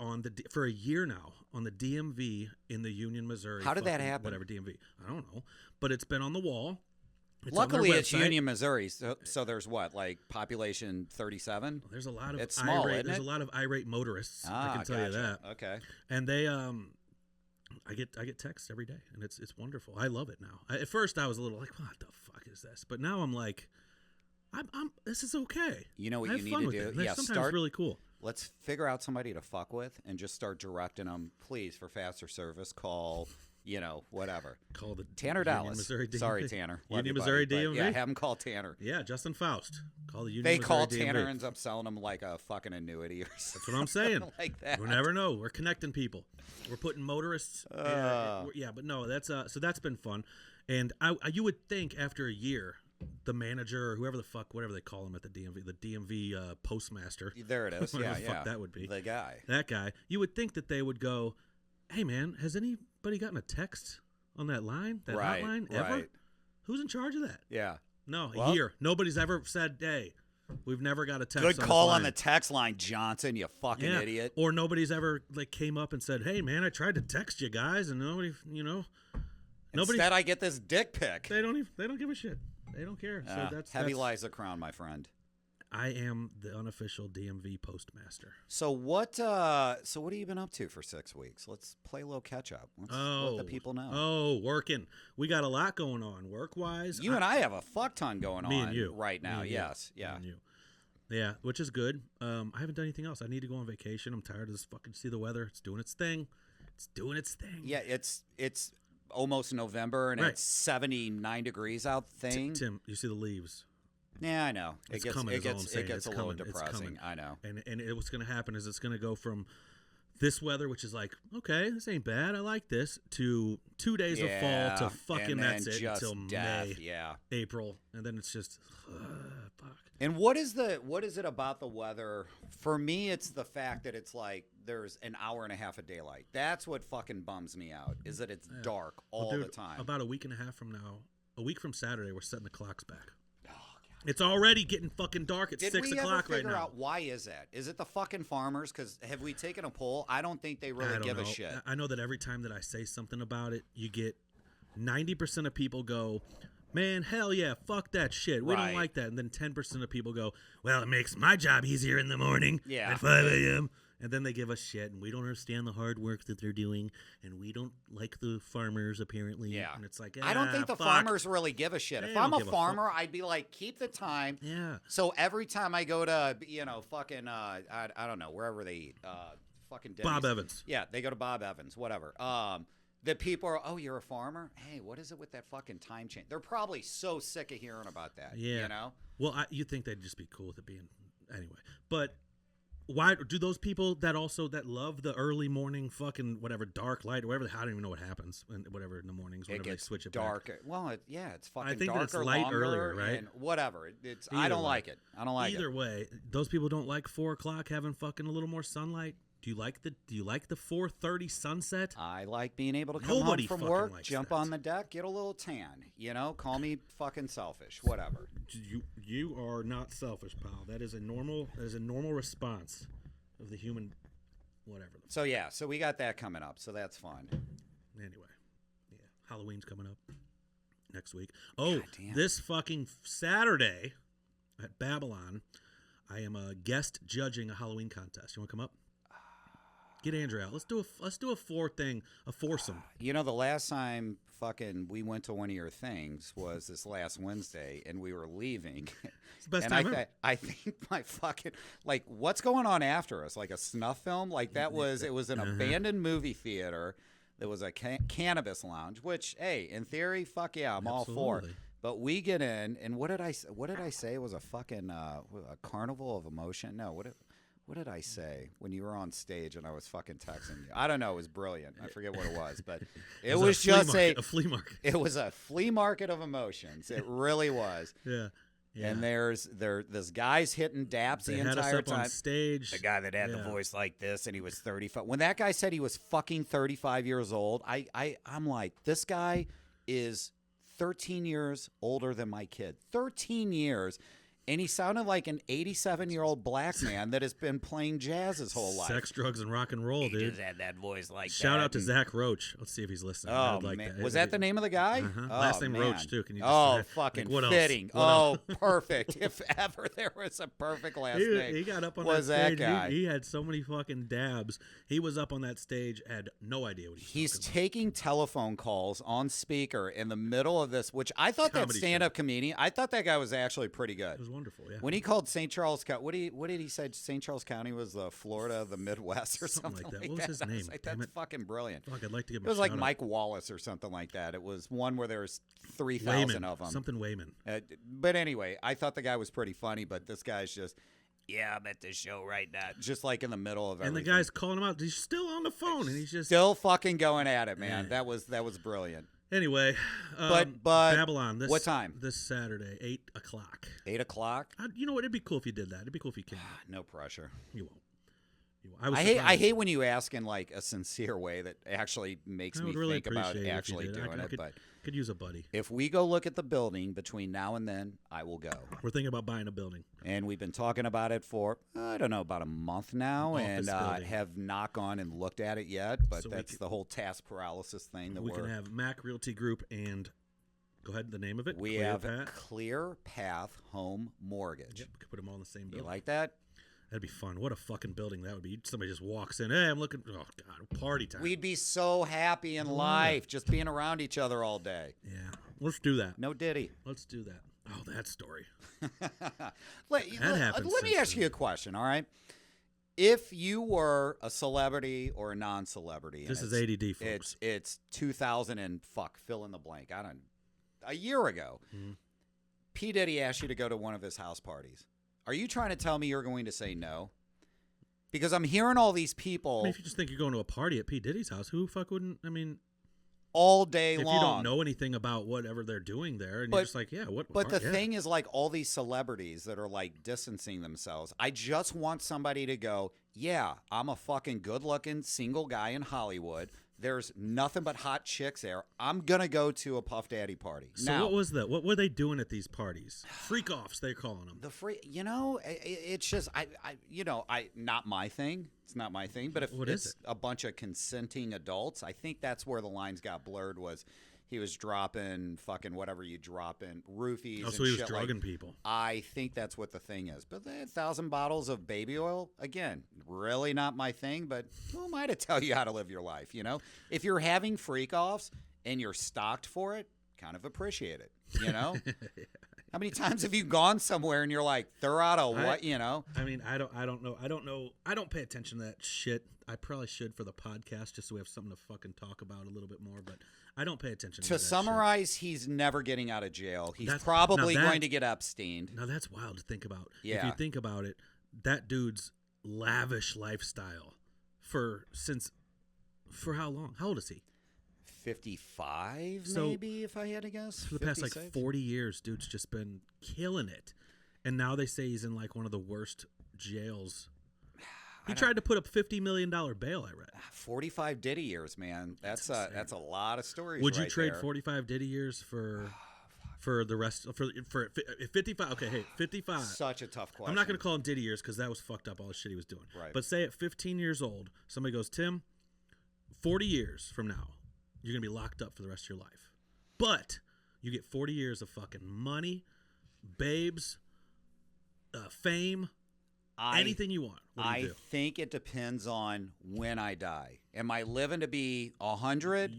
[SPEAKER 2] for a year now on the DMV in the Union, Missouri.
[SPEAKER 3] How did that
[SPEAKER 2] fucking
[SPEAKER 3] happen?
[SPEAKER 2] Whatever DMV. I don't know. But it's been on the wall. It's on their
[SPEAKER 3] Luckily, it's
[SPEAKER 2] website.
[SPEAKER 3] Union, Missouri. So there's what, like population 37?
[SPEAKER 2] There's a lot of
[SPEAKER 3] It's small,
[SPEAKER 2] irate,
[SPEAKER 3] isn't
[SPEAKER 2] there's
[SPEAKER 3] it?
[SPEAKER 2] a lot of irate motorists. I can tell you
[SPEAKER 3] gotcha.
[SPEAKER 2] that.
[SPEAKER 3] Okay.
[SPEAKER 2] And they I get texts every day, and it's wonderful. I love it now. At first, I was a little like, "What the fuck is this?" But now I'm like, "I'm this is okay."
[SPEAKER 3] You know what
[SPEAKER 2] I
[SPEAKER 3] you
[SPEAKER 2] have
[SPEAKER 3] need
[SPEAKER 2] fun
[SPEAKER 3] to
[SPEAKER 2] with
[SPEAKER 3] do?
[SPEAKER 2] it. And it's
[SPEAKER 3] Yeah,
[SPEAKER 2] sometimes
[SPEAKER 3] start.
[SPEAKER 2] really cool.
[SPEAKER 3] Let's figure out somebody to fuck with and just start directing them. Please, for faster service, call, whatever.
[SPEAKER 2] Call the
[SPEAKER 3] Tanner
[SPEAKER 2] Union,
[SPEAKER 3] Dallas.
[SPEAKER 2] Missouri DMV.
[SPEAKER 3] Sorry, Tanner. Love
[SPEAKER 2] Union,
[SPEAKER 3] you,
[SPEAKER 2] Missouri
[SPEAKER 3] buddy, but
[SPEAKER 2] DMV.
[SPEAKER 3] Yeah, have him call Tanner.
[SPEAKER 2] Yeah, Justin Faust. Call the Union.
[SPEAKER 3] They
[SPEAKER 2] Missouri
[SPEAKER 3] call
[SPEAKER 2] DMV.
[SPEAKER 3] Tanner, ends up selling them like a fucking annuity or something.
[SPEAKER 2] That's what I'm saying.
[SPEAKER 3] like that.
[SPEAKER 2] You never know. We're connecting people. We're putting motorists. Yeah, but no, that's so that's been fun. And you would think after a year, the manager or whoever the fuck, whatever they call him at the DMV postmaster.
[SPEAKER 3] There it is.
[SPEAKER 2] Whatever
[SPEAKER 3] Yeah,
[SPEAKER 2] the fuck
[SPEAKER 3] yeah.
[SPEAKER 2] that would be.
[SPEAKER 3] The guy.
[SPEAKER 2] That guy. You would think that they would go, "Hey man, has anybody gotten a text on that line, that
[SPEAKER 3] Right,
[SPEAKER 2] hotline ever?
[SPEAKER 3] right.
[SPEAKER 2] Who's in charge of that?"
[SPEAKER 3] Yeah.
[SPEAKER 2] No, a
[SPEAKER 3] Well-
[SPEAKER 2] year. Nobody's ever said, "Hey, we've never got a text."
[SPEAKER 3] Good
[SPEAKER 2] on
[SPEAKER 3] call
[SPEAKER 2] this
[SPEAKER 3] on
[SPEAKER 2] line."
[SPEAKER 3] the text line, Johnson, you fucking
[SPEAKER 2] Yeah.
[SPEAKER 3] idiot.
[SPEAKER 2] Or nobody's ever came up and said, "Hey man, I tried to text you guys," and nobody, nobody.
[SPEAKER 3] Instead, I get this dick pic.
[SPEAKER 2] They don't give a shit. They don't care. So that's
[SPEAKER 3] Heavy lies the crown, my friend.
[SPEAKER 2] I am the unofficial DMV postmaster.
[SPEAKER 3] So what have you been up to for 6 weeks? Let's play a little catch up. Let's let the people know.
[SPEAKER 2] Oh, working. We got a lot going on work wise.
[SPEAKER 3] You and I have a fuck ton going
[SPEAKER 2] Me
[SPEAKER 3] on
[SPEAKER 2] and you.
[SPEAKER 3] right now.
[SPEAKER 2] Me and you.
[SPEAKER 3] Yes.
[SPEAKER 2] Me
[SPEAKER 3] Yeah.
[SPEAKER 2] and you. Yeah, which is good. I haven't done anything else. I need to go on vacation. I'm tired of this fucking see the weather. It's doing its thing.
[SPEAKER 3] Yeah, it's almost November and
[SPEAKER 2] Right.
[SPEAKER 3] it's 79 degrees out thing.
[SPEAKER 2] Tim, you see the leaves.
[SPEAKER 3] Yeah, I know.
[SPEAKER 2] It's coming, is all I'm saying.
[SPEAKER 3] It gets
[SPEAKER 2] It's
[SPEAKER 3] a little
[SPEAKER 2] coming. It's
[SPEAKER 3] depressing.
[SPEAKER 2] coming.
[SPEAKER 3] I know.
[SPEAKER 2] And what's going to happen is it's going to go from this weather, which is like, okay, this ain't bad. I like this, to 2 days of fall to fucking
[SPEAKER 3] and
[SPEAKER 2] that's
[SPEAKER 3] then
[SPEAKER 2] it
[SPEAKER 3] just
[SPEAKER 2] until
[SPEAKER 3] death.
[SPEAKER 2] May,
[SPEAKER 3] Yeah.
[SPEAKER 2] April, and then it's just fuck.
[SPEAKER 3] And what is it about the weather? For me, it's the fact that it's like there's an hour and a half of daylight. That's what fucking bums me out. Is that it's dark all
[SPEAKER 2] Dude,
[SPEAKER 3] the time.
[SPEAKER 2] About a week and a half from now, a week from Saturday, we're setting the clocks back. It's already getting fucking dark at
[SPEAKER 3] Did
[SPEAKER 2] 6
[SPEAKER 3] we ever
[SPEAKER 2] o'clock right
[SPEAKER 3] figure
[SPEAKER 2] now.
[SPEAKER 3] out why is that? Is it the fucking farmers? Because have we taken a poll? I don't think they really
[SPEAKER 2] I don't
[SPEAKER 3] give
[SPEAKER 2] know.
[SPEAKER 3] a shit.
[SPEAKER 2] I know that every time that I say something about it, you get 90% of people go, "Man, hell yeah, fuck that shit. We
[SPEAKER 3] Right.
[SPEAKER 2] don't like that." And then 10% of people go, "Well, it makes my job easier in the morning
[SPEAKER 3] Yeah.
[SPEAKER 2] at 5 a.m." And then they give us shit, and we don't understand the hard work that they're doing, and we don't like the farmers, apparently.
[SPEAKER 3] Yeah.
[SPEAKER 2] And it's like,
[SPEAKER 3] I don't think the
[SPEAKER 2] fuck.
[SPEAKER 3] farmers really give a shit.
[SPEAKER 2] They
[SPEAKER 3] If I'm
[SPEAKER 2] don't
[SPEAKER 3] a
[SPEAKER 2] give a
[SPEAKER 3] farmer, I'd be like, keep the time.
[SPEAKER 2] Yeah.
[SPEAKER 3] So every time I go to, fucking, I don't know, wherever they eat, fucking Denny's.
[SPEAKER 2] Bob Evans.
[SPEAKER 3] Yeah, they go to Bob Evans, whatever. The people are, oh, you're a farmer? Hey, what is it with that fucking time change? They're probably so sick of hearing about that.
[SPEAKER 2] Yeah.
[SPEAKER 3] You know?
[SPEAKER 2] Well, you think they'd just be cool with it being anyway. But why do those people that love the early morning fucking whatever dark light or whatever? I don't even know what happens in whatever in the mornings whenever they switch it
[SPEAKER 3] dark.
[SPEAKER 2] back.
[SPEAKER 3] Well, it's fucking
[SPEAKER 2] I think
[SPEAKER 3] darker,
[SPEAKER 2] that it's light
[SPEAKER 3] longer,
[SPEAKER 2] earlier, right?
[SPEAKER 3] And whatever. It's I
[SPEAKER 2] Either
[SPEAKER 3] don't
[SPEAKER 2] way.
[SPEAKER 3] like it. I don't like it.
[SPEAKER 2] Either way, those people don't like 4 o'clock having fucking a little more sunlight. Do you like the 4:30 sunset?
[SPEAKER 3] I like being able to come
[SPEAKER 2] Nobody
[SPEAKER 3] home from
[SPEAKER 2] fucking
[SPEAKER 3] work,
[SPEAKER 2] likes
[SPEAKER 3] jump
[SPEAKER 2] that.
[SPEAKER 3] on the deck, get a little tan. Call me fucking selfish, whatever.
[SPEAKER 2] You are not selfish, pal. That is a normal response of the human whatever.
[SPEAKER 3] So we got that coming up, so that's fun.
[SPEAKER 2] Anyway, yeah, Halloween's coming up next week. Oh,
[SPEAKER 3] Goddamn.
[SPEAKER 2] this fucking Saturday at Babylon, I am a guest judging a Halloween contest. You want to come up? Get Andrew out. Let's do a foursome.
[SPEAKER 3] The last time fucking we went to one of your things was this last Wednesday, and we were leaving.
[SPEAKER 2] It's the best
[SPEAKER 3] and
[SPEAKER 2] time ever.
[SPEAKER 3] I think my fucking what's going on after us? Like a snuff film? Like it was an abandoned movie theater. There was a cannabis lounge, which hey, in theory, fuck yeah, I'm all for.
[SPEAKER 2] Absolutely.
[SPEAKER 3] But we get in, and what did I say? It was a fucking a carnival of emotion. No, what did I say when you were on stage and I was fucking texting you? I don't know. It was brilliant. I forget what it was, but it was just a
[SPEAKER 2] flea market.
[SPEAKER 3] It was a flea market of emotions. It really was.
[SPEAKER 2] Yeah.
[SPEAKER 3] And there's guys hitting daps
[SPEAKER 2] They
[SPEAKER 3] the
[SPEAKER 2] had
[SPEAKER 3] entire
[SPEAKER 2] us up
[SPEAKER 3] time.
[SPEAKER 2] on stage.
[SPEAKER 3] The guy that had the voice like this, and he was 35. When that guy said he was fucking 35 years old, I'm like, this guy is 13 years older than my kid. 13 years. And he sounded like an 87-year-old black man that has been playing jazz his whole life.
[SPEAKER 2] Sex, drugs, and rock and roll,
[SPEAKER 3] He
[SPEAKER 2] dude.
[SPEAKER 3] just had that voice like that.
[SPEAKER 2] Shout out to Zach Roach. Let's see if he's listening.
[SPEAKER 3] Oh,
[SPEAKER 2] I would like
[SPEAKER 3] man.
[SPEAKER 2] that.
[SPEAKER 3] Was that the name of the guy?
[SPEAKER 2] Uh-huh.
[SPEAKER 3] Oh,
[SPEAKER 2] Last name
[SPEAKER 3] man.
[SPEAKER 2] Roach, too. Can you just
[SPEAKER 3] Oh,
[SPEAKER 2] like,
[SPEAKER 3] fucking
[SPEAKER 2] what else?
[SPEAKER 3] fitting.
[SPEAKER 2] What
[SPEAKER 3] Oh, perfect. If ever there was a perfect last name.
[SPEAKER 2] He got up on
[SPEAKER 3] was
[SPEAKER 2] that stage.
[SPEAKER 3] guy.
[SPEAKER 2] He had so many fucking dabs. He was up on that stage, had no idea what
[SPEAKER 3] He's
[SPEAKER 2] talking
[SPEAKER 3] taking telephone calls on speaker in the middle of this, which I thought that
[SPEAKER 2] Comedy
[SPEAKER 3] stand-up comedian, I thought that guy was actually pretty good.
[SPEAKER 2] It was wonderful, yeah.
[SPEAKER 3] When he called St. Charles County, what did he say? St. Charles County was the Florida of the Midwest or something like that.
[SPEAKER 2] What was his
[SPEAKER 3] I was
[SPEAKER 2] name?
[SPEAKER 3] like,
[SPEAKER 2] Damn
[SPEAKER 3] that's
[SPEAKER 2] it.
[SPEAKER 3] fucking brilliant.
[SPEAKER 2] Fuck, I'd like to give him
[SPEAKER 3] It was
[SPEAKER 2] a
[SPEAKER 3] like
[SPEAKER 2] shout-out.
[SPEAKER 3] Mike Wallace or something like that. It was one where there was 3,000
[SPEAKER 2] Wayman.
[SPEAKER 3] of them.
[SPEAKER 2] Something Wayman.
[SPEAKER 3] But anyway, I thought the guy was pretty funny, but this guy's just, yeah, I'm at this show right now. Just like in the middle of
[SPEAKER 2] And
[SPEAKER 3] everything.
[SPEAKER 2] the guy's calling him out. He's still on the phone, and he's just...
[SPEAKER 3] Still fucking going at it, man.
[SPEAKER 2] Yeah.
[SPEAKER 3] That was brilliant.
[SPEAKER 2] Anyway,
[SPEAKER 3] But
[SPEAKER 2] Babylon.
[SPEAKER 3] what time?
[SPEAKER 2] This Saturday, 8 o'clock.
[SPEAKER 3] 8 o'clock?
[SPEAKER 2] You know what? It'd be cool if you did that. It'd be cool if you came.
[SPEAKER 3] No pressure.
[SPEAKER 2] You won't. You won't.
[SPEAKER 3] I
[SPEAKER 2] surprised.
[SPEAKER 3] hate when you ask in like a sincere way that actually makes
[SPEAKER 2] I
[SPEAKER 3] me
[SPEAKER 2] would really
[SPEAKER 3] think about
[SPEAKER 2] appreciate it if you
[SPEAKER 3] actually
[SPEAKER 2] did.
[SPEAKER 3] doing
[SPEAKER 2] I
[SPEAKER 3] it.
[SPEAKER 2] could,
[SPEAKER 3] But
[SPEAKER 2] could use a buddy.
[SPEAKER 3] if we go look at the building between now and then, I will go.
[SPEAKER 2] We're thinking about buying a building.
[SPEAKER 3] And we've been talking about it for, I don't know, about a month now,
[SPEAKER 2] Office
[SPEAKER 3] and
[SPEAKER 2] building.
[SPEAKER 3] have not gone and looked at it yet. But
[SPEAKER 2] So we
[SPEAKER 3] that's
[SPEAKER 2] can-
[SPEAKER 3] the whole task paralysis thing that
[SPEAKER 2] We can have Mac Realty Group and go ahead. The name of it.
[SPEAKER 3] we
[SPEAKER 2] Clear
[SPEAKER 3] have
[SPEAKER 2] Path.
[SPEAKER 3] Clear Path Home Mortgage.
[SPEAKER 2] Yep, we could put them all in the same
[SPEAKER 3] You
[SPEAKER 2] building.
[SPEAKER 3] like that?
[SPEAKER 2] That'd be fun. What a fucking building that would be. Somebody just walks in. Hey, I'm looking. Oh God, party time.
[SPEAKER 3] We'd be so happy in life just being around each other all day.
[SPEAKER 2] Yeah, let's do that.
[SPEAKER 3] No Diddy.
[SPEAKER 2] Let's do that. Oh, that story.
[SPEAKER 3] let
[SPEAKER 2] happened
[SPEAKER 3] me
[SPEAKER 2] since
[SPEAKER 3] ask you a question, all right? If you were a celebrity or a non-celebrity,
[SPEAKER 2] This
[SPEAKER 3] and
[SPEAKER 2] is ADD, folks.
[SPEAKER 3] It's 2000 and fill in the blank. A year ago, P. Diddy asked you to go to one of his house parties. Are you trying to tell me you're going to say no? Because I'm hearing all these people
[SPEAKER 2] I mean, if you just think you're going to a party at P. Diddy's house, who the fuck wouldn't? I mean,
[SPEAKER 3] all day
[SPEAKER 2] if
[SPEAKER 3] long.
[SPEAKER 2] you don't know anything about whatever they're doing there, and you're just like, yeah, what?
[SPEAKER 3] But the
[SPEAKER 2] yeah.
[SPEAKER 3] thing is, like, all these celebrities that are like distancing themselves, I just want somebody to go, yeah, I'm a fucking good-looking single guy in Hollywood. There's nothing but hot chicks there. I'm gonna go to a Puff Daddy party.
[SPEAKER 2] So
[SPEAKER 3] now,
[SPEAKER 2] what was that? What were they doing at these parties? Freak offs, they're calling them.
[SPEAKER 3] the free? It's just not my thing. It's not my thing. But if
[SPEAKER 2] What is
[SPEAKER 3] it's a bunch of consenting adults, I think that's where the lines got blurred. Was, He was dropping fucking whatever you drop in roofies.
[SPEAKER 2] Oh,
[SPEAKER 3] and
[SPEAKER 2] so he was
[SPEAKER 3] shit
[SPEAKER 2] drugging
[SPEAKER 3] like,
[SPEAKER 2] people.
[SPEAKER 3] I think that's what the thing is. But 1,000 bottles of baby oil, again, really not my thing. But who am I to tell you how to live your life? You know, if you're having freak offs and you're stocked for it, kind of appreciate it. You know. How many times have you gone somewhere and you're like, they're out of what, you know?
[SPEAKER 2] I mean, I don't know. I don't pay attention to that shit. I probably should for the podcast just so we have something to fucking talk about a little bit more, but I don't pay attention to that
[SPEAKER 3] summarize,
[SPEAKER 2] shit.
[SPEAKER 3] He's never getting out of jail. He's
[SPEAKER 2] That's,
[SPEAKER 3] probably going to get Epsteined.
[SPEAKER 2] Now that's wild to think about.
[SPEAKER 3] Yeah.
[SPEAKER 2] If you think about it, that dude's lavish lifestyle for how long? How old is he?
[SPEAKER 3] 55,
[SPEAKER 2] So,
[SPEAKER 3] maybe, if I had to guess.
[SPEAKER 2] For the past
[SPEAKER 3] 56?
[SPEAKER 2] like 40 years, dude's just been killing it. And now they say he's in like one of the worst jails. He tried to put up $50 million bail, I read.
[SPEAKER 3] 45 Diddy years, man. That's a lot of stories.
[SPEAKER 2] Would you
[SPEAKER 3] right
[SPEAKER 2] trade
[SPEAKER 3] there.
[SPEAKER 2] 45 Diddy years for the rest for 55? Okay, hey, 55.
[SPEAKER 3] Such a tough question.
[SPEAKER 2] I'm not going to call him Diddy years because that was fucked up, all the shit he was doing.
[SPEAKER 3] Right.
[SPEAKER 2] But say at 15 years old, somebody goes, Tim, 40 years from now, you're going to be locked up for the rest of your life. But you get 40 years of fucking money, babes, fame, anything you want. What do you do?
[SPEAKER 3] I think it depends on when I die. Am I living to be 100?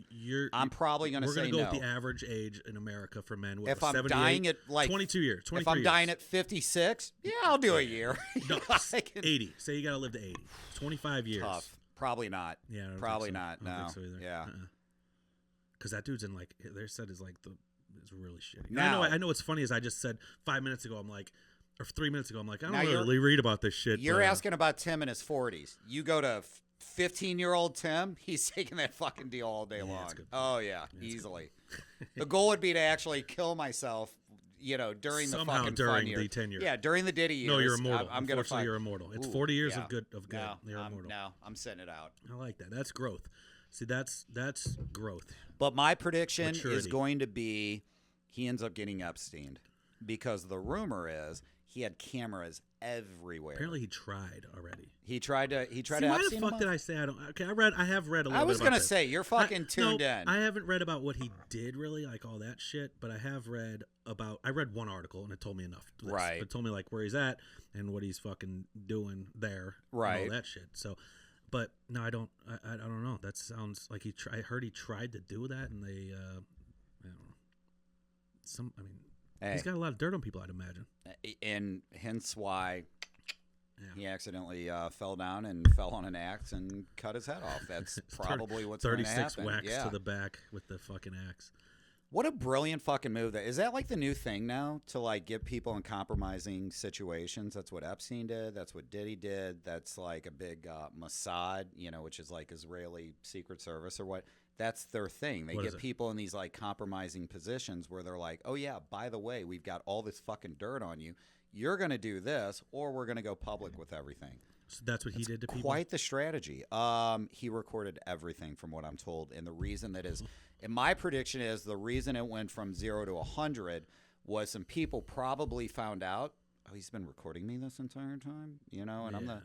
[SPEAKER 3] I'm probably going to say no.
[SPEAKER 2] We're going to go with the average age in America for men.
[SPEAKER 3] If I'm dying at like
[SPEAKER 2] 22 years, 23
[SPEAKER 3] if I'm
[SPEAKER 2] years.
[SPEAKER 3] dying at 56, yeah, I'll do a year.
[SPEAKER 2] No, 80. Say you got to live to 80. 25 years.
[SPEAKER 3] Tough. Probably not.
[SPEAKER 2] Yeah, I don't
[SPEAKER 3] probably
[SPEAKER 2] think so.
[SPEAKER 3] not.
[SPEAKER 2] I don't
[SPEAKER 3] No.
[SPEAKER 2] think so either.
[SPEAKER 3] Yeah.
[SPEAKER 2] Because that dude's in like their set is like is really shitty.
[SPEAKER 3] Now,
[SPEAKER 2] I know what's funny is I just said 5 minutes ago I'm like, or 3 minutes ago I'm like, I
[SPEAKER 3] Now
[SPEAKER 2] don't really read about this shit.
[SPEAKER 3] You're asking about Tim in his 40s. You go to 15-year-old Tim, he's taking that fucking deal all day long. Oh yeah, easily. The goal would be to actually kill myself, you know, during the
[SPEAKER 2] somehow
[SPEAKER 3] fucking
[SPEAKER 2] during
[SPEAKER 3] fun years.
[SPEAKER 2] the 10 years.
[SPEAKER 3] Yeah, during the Diddy years.
[SPEAKER 2] No, you're immortal.
[SPEAKER 3] I'm gonna find.
[SPEAKER 2] You're immortal. It's 40 years of good.
[SPEAKER 3] No,
[SPEAKER 2] you're immortal.
[SPEAKER 3] No, I'm sitting it out.
[SPEAKER 2] I like that. That's growth. See, that's growth.
[SPEAKER 3] But my prediction
[SPEAKER 2] Maturity.
[SPEAKER 3] is going to be he ends up getting Epsteined because the rumor is he had cameras everywhere.
[SPEAKER 2] Apparently, he tried already.
[SPEAKER 3] He tried to
[SPEAKER 2] See,
[SPEAKER 3] Epstein
[SPEAKER 2] why the
[SPEAKER 3] him
[SPEAKER 2] fuck
[SPEAKER 3] up?
[SPEAKER 2] did I say I don't? Okay, I have read a little.
[SPEAKER 3] I was
[SPEAKER 2] bit about
[SPEAKER 3] gonna
[SPEAKER 2] this.
[SPEAKER 3] say you're fucking tuned in.
[SPEAKER 2] I haven't read about what he did really, like all that shit. But I have read about. I read one article and it told me enough.
[SPEAKER 3] Right.
[SPEAKER 2] It told me like where he's at and what he's fucking doing there.
[SPEAKER 3] Right.
[SPEAKER 2] And all that shit. So, but no, I don't. I don't know. That sounds like I heard he tried to do that and they. I don't know. I mean, he's got a lot of dirt on people, I'd imagine.
[SPEAKER 3] And hence why he accidentally fell down and fell on an axe and cut his head off. That's probably what's going to happen.
[SPEAKER 2] 36 whacks to the back with the fucking axe.
[SPEAKER 3] What a brilliant fucking move. Is that like the new thing now to like get people in compromising situations? That's what Epstein did. That's what Diddy did. That's like a big Mossad, you know, which is like Israeli Secret Service or what. That's their thing. They get people in these like compromising positions where they're like, oh yeah, by the way, we've got all this fucking dirt on you. You're going to do this or we're going to go public with everything.
[SPEAKER 2] So that's what he did to people?
[SPEAKER 3] Quite the strategy. He recorded everything from what I'm told. And the reason that is, and my prediction is the reason it went from 0 to 100 was some people probably found out, oh, he's been recording me this entire time, you know, and I'm the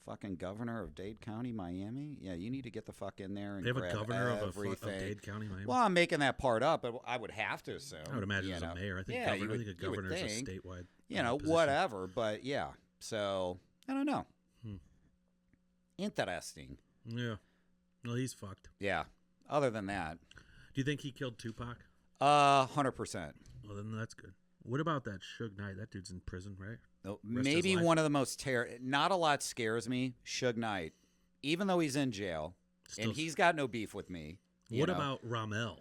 [SPEAKER 3] fucking governor of Dade County, Miami. Yeah, you need to get the fuck in there and
[SPEAKER 2] they have
[SPEAKER 3] grab
[SPEAKER 2] a governor
[SPEAKER 3] everything.
[SPEAKER 2] of Dade County, Miami?
[SPEAKER 3] Well, I'm making that part up, but I would have to assume.
[SPEAKER 2] I would imagine as a mayor. I think I think a governor is a statewide
[SPEAKER 3] you know,
[SPEAKER 2] position.
[SPEAKER 3] whatever. But yeah, so I don't know. Interesting.
[SPEAKER 2] Yeah. Well, he's fucked.
[SPEAKER 3] Yeah. Other than that.
[SPEAKER 2] Do you think he killed Tupac?
[SPEAKER 3] 100%.
[SPEAKER 2] Well, then that's good. What about that Suge Knight? That dude's in prison, right?
[SPEAKER 3] No, maybe one of the most not a lot scares me. Suge Knight, even though he's in jail, and he's got no beef with me.
[SPEAKER 2] What about Ramel?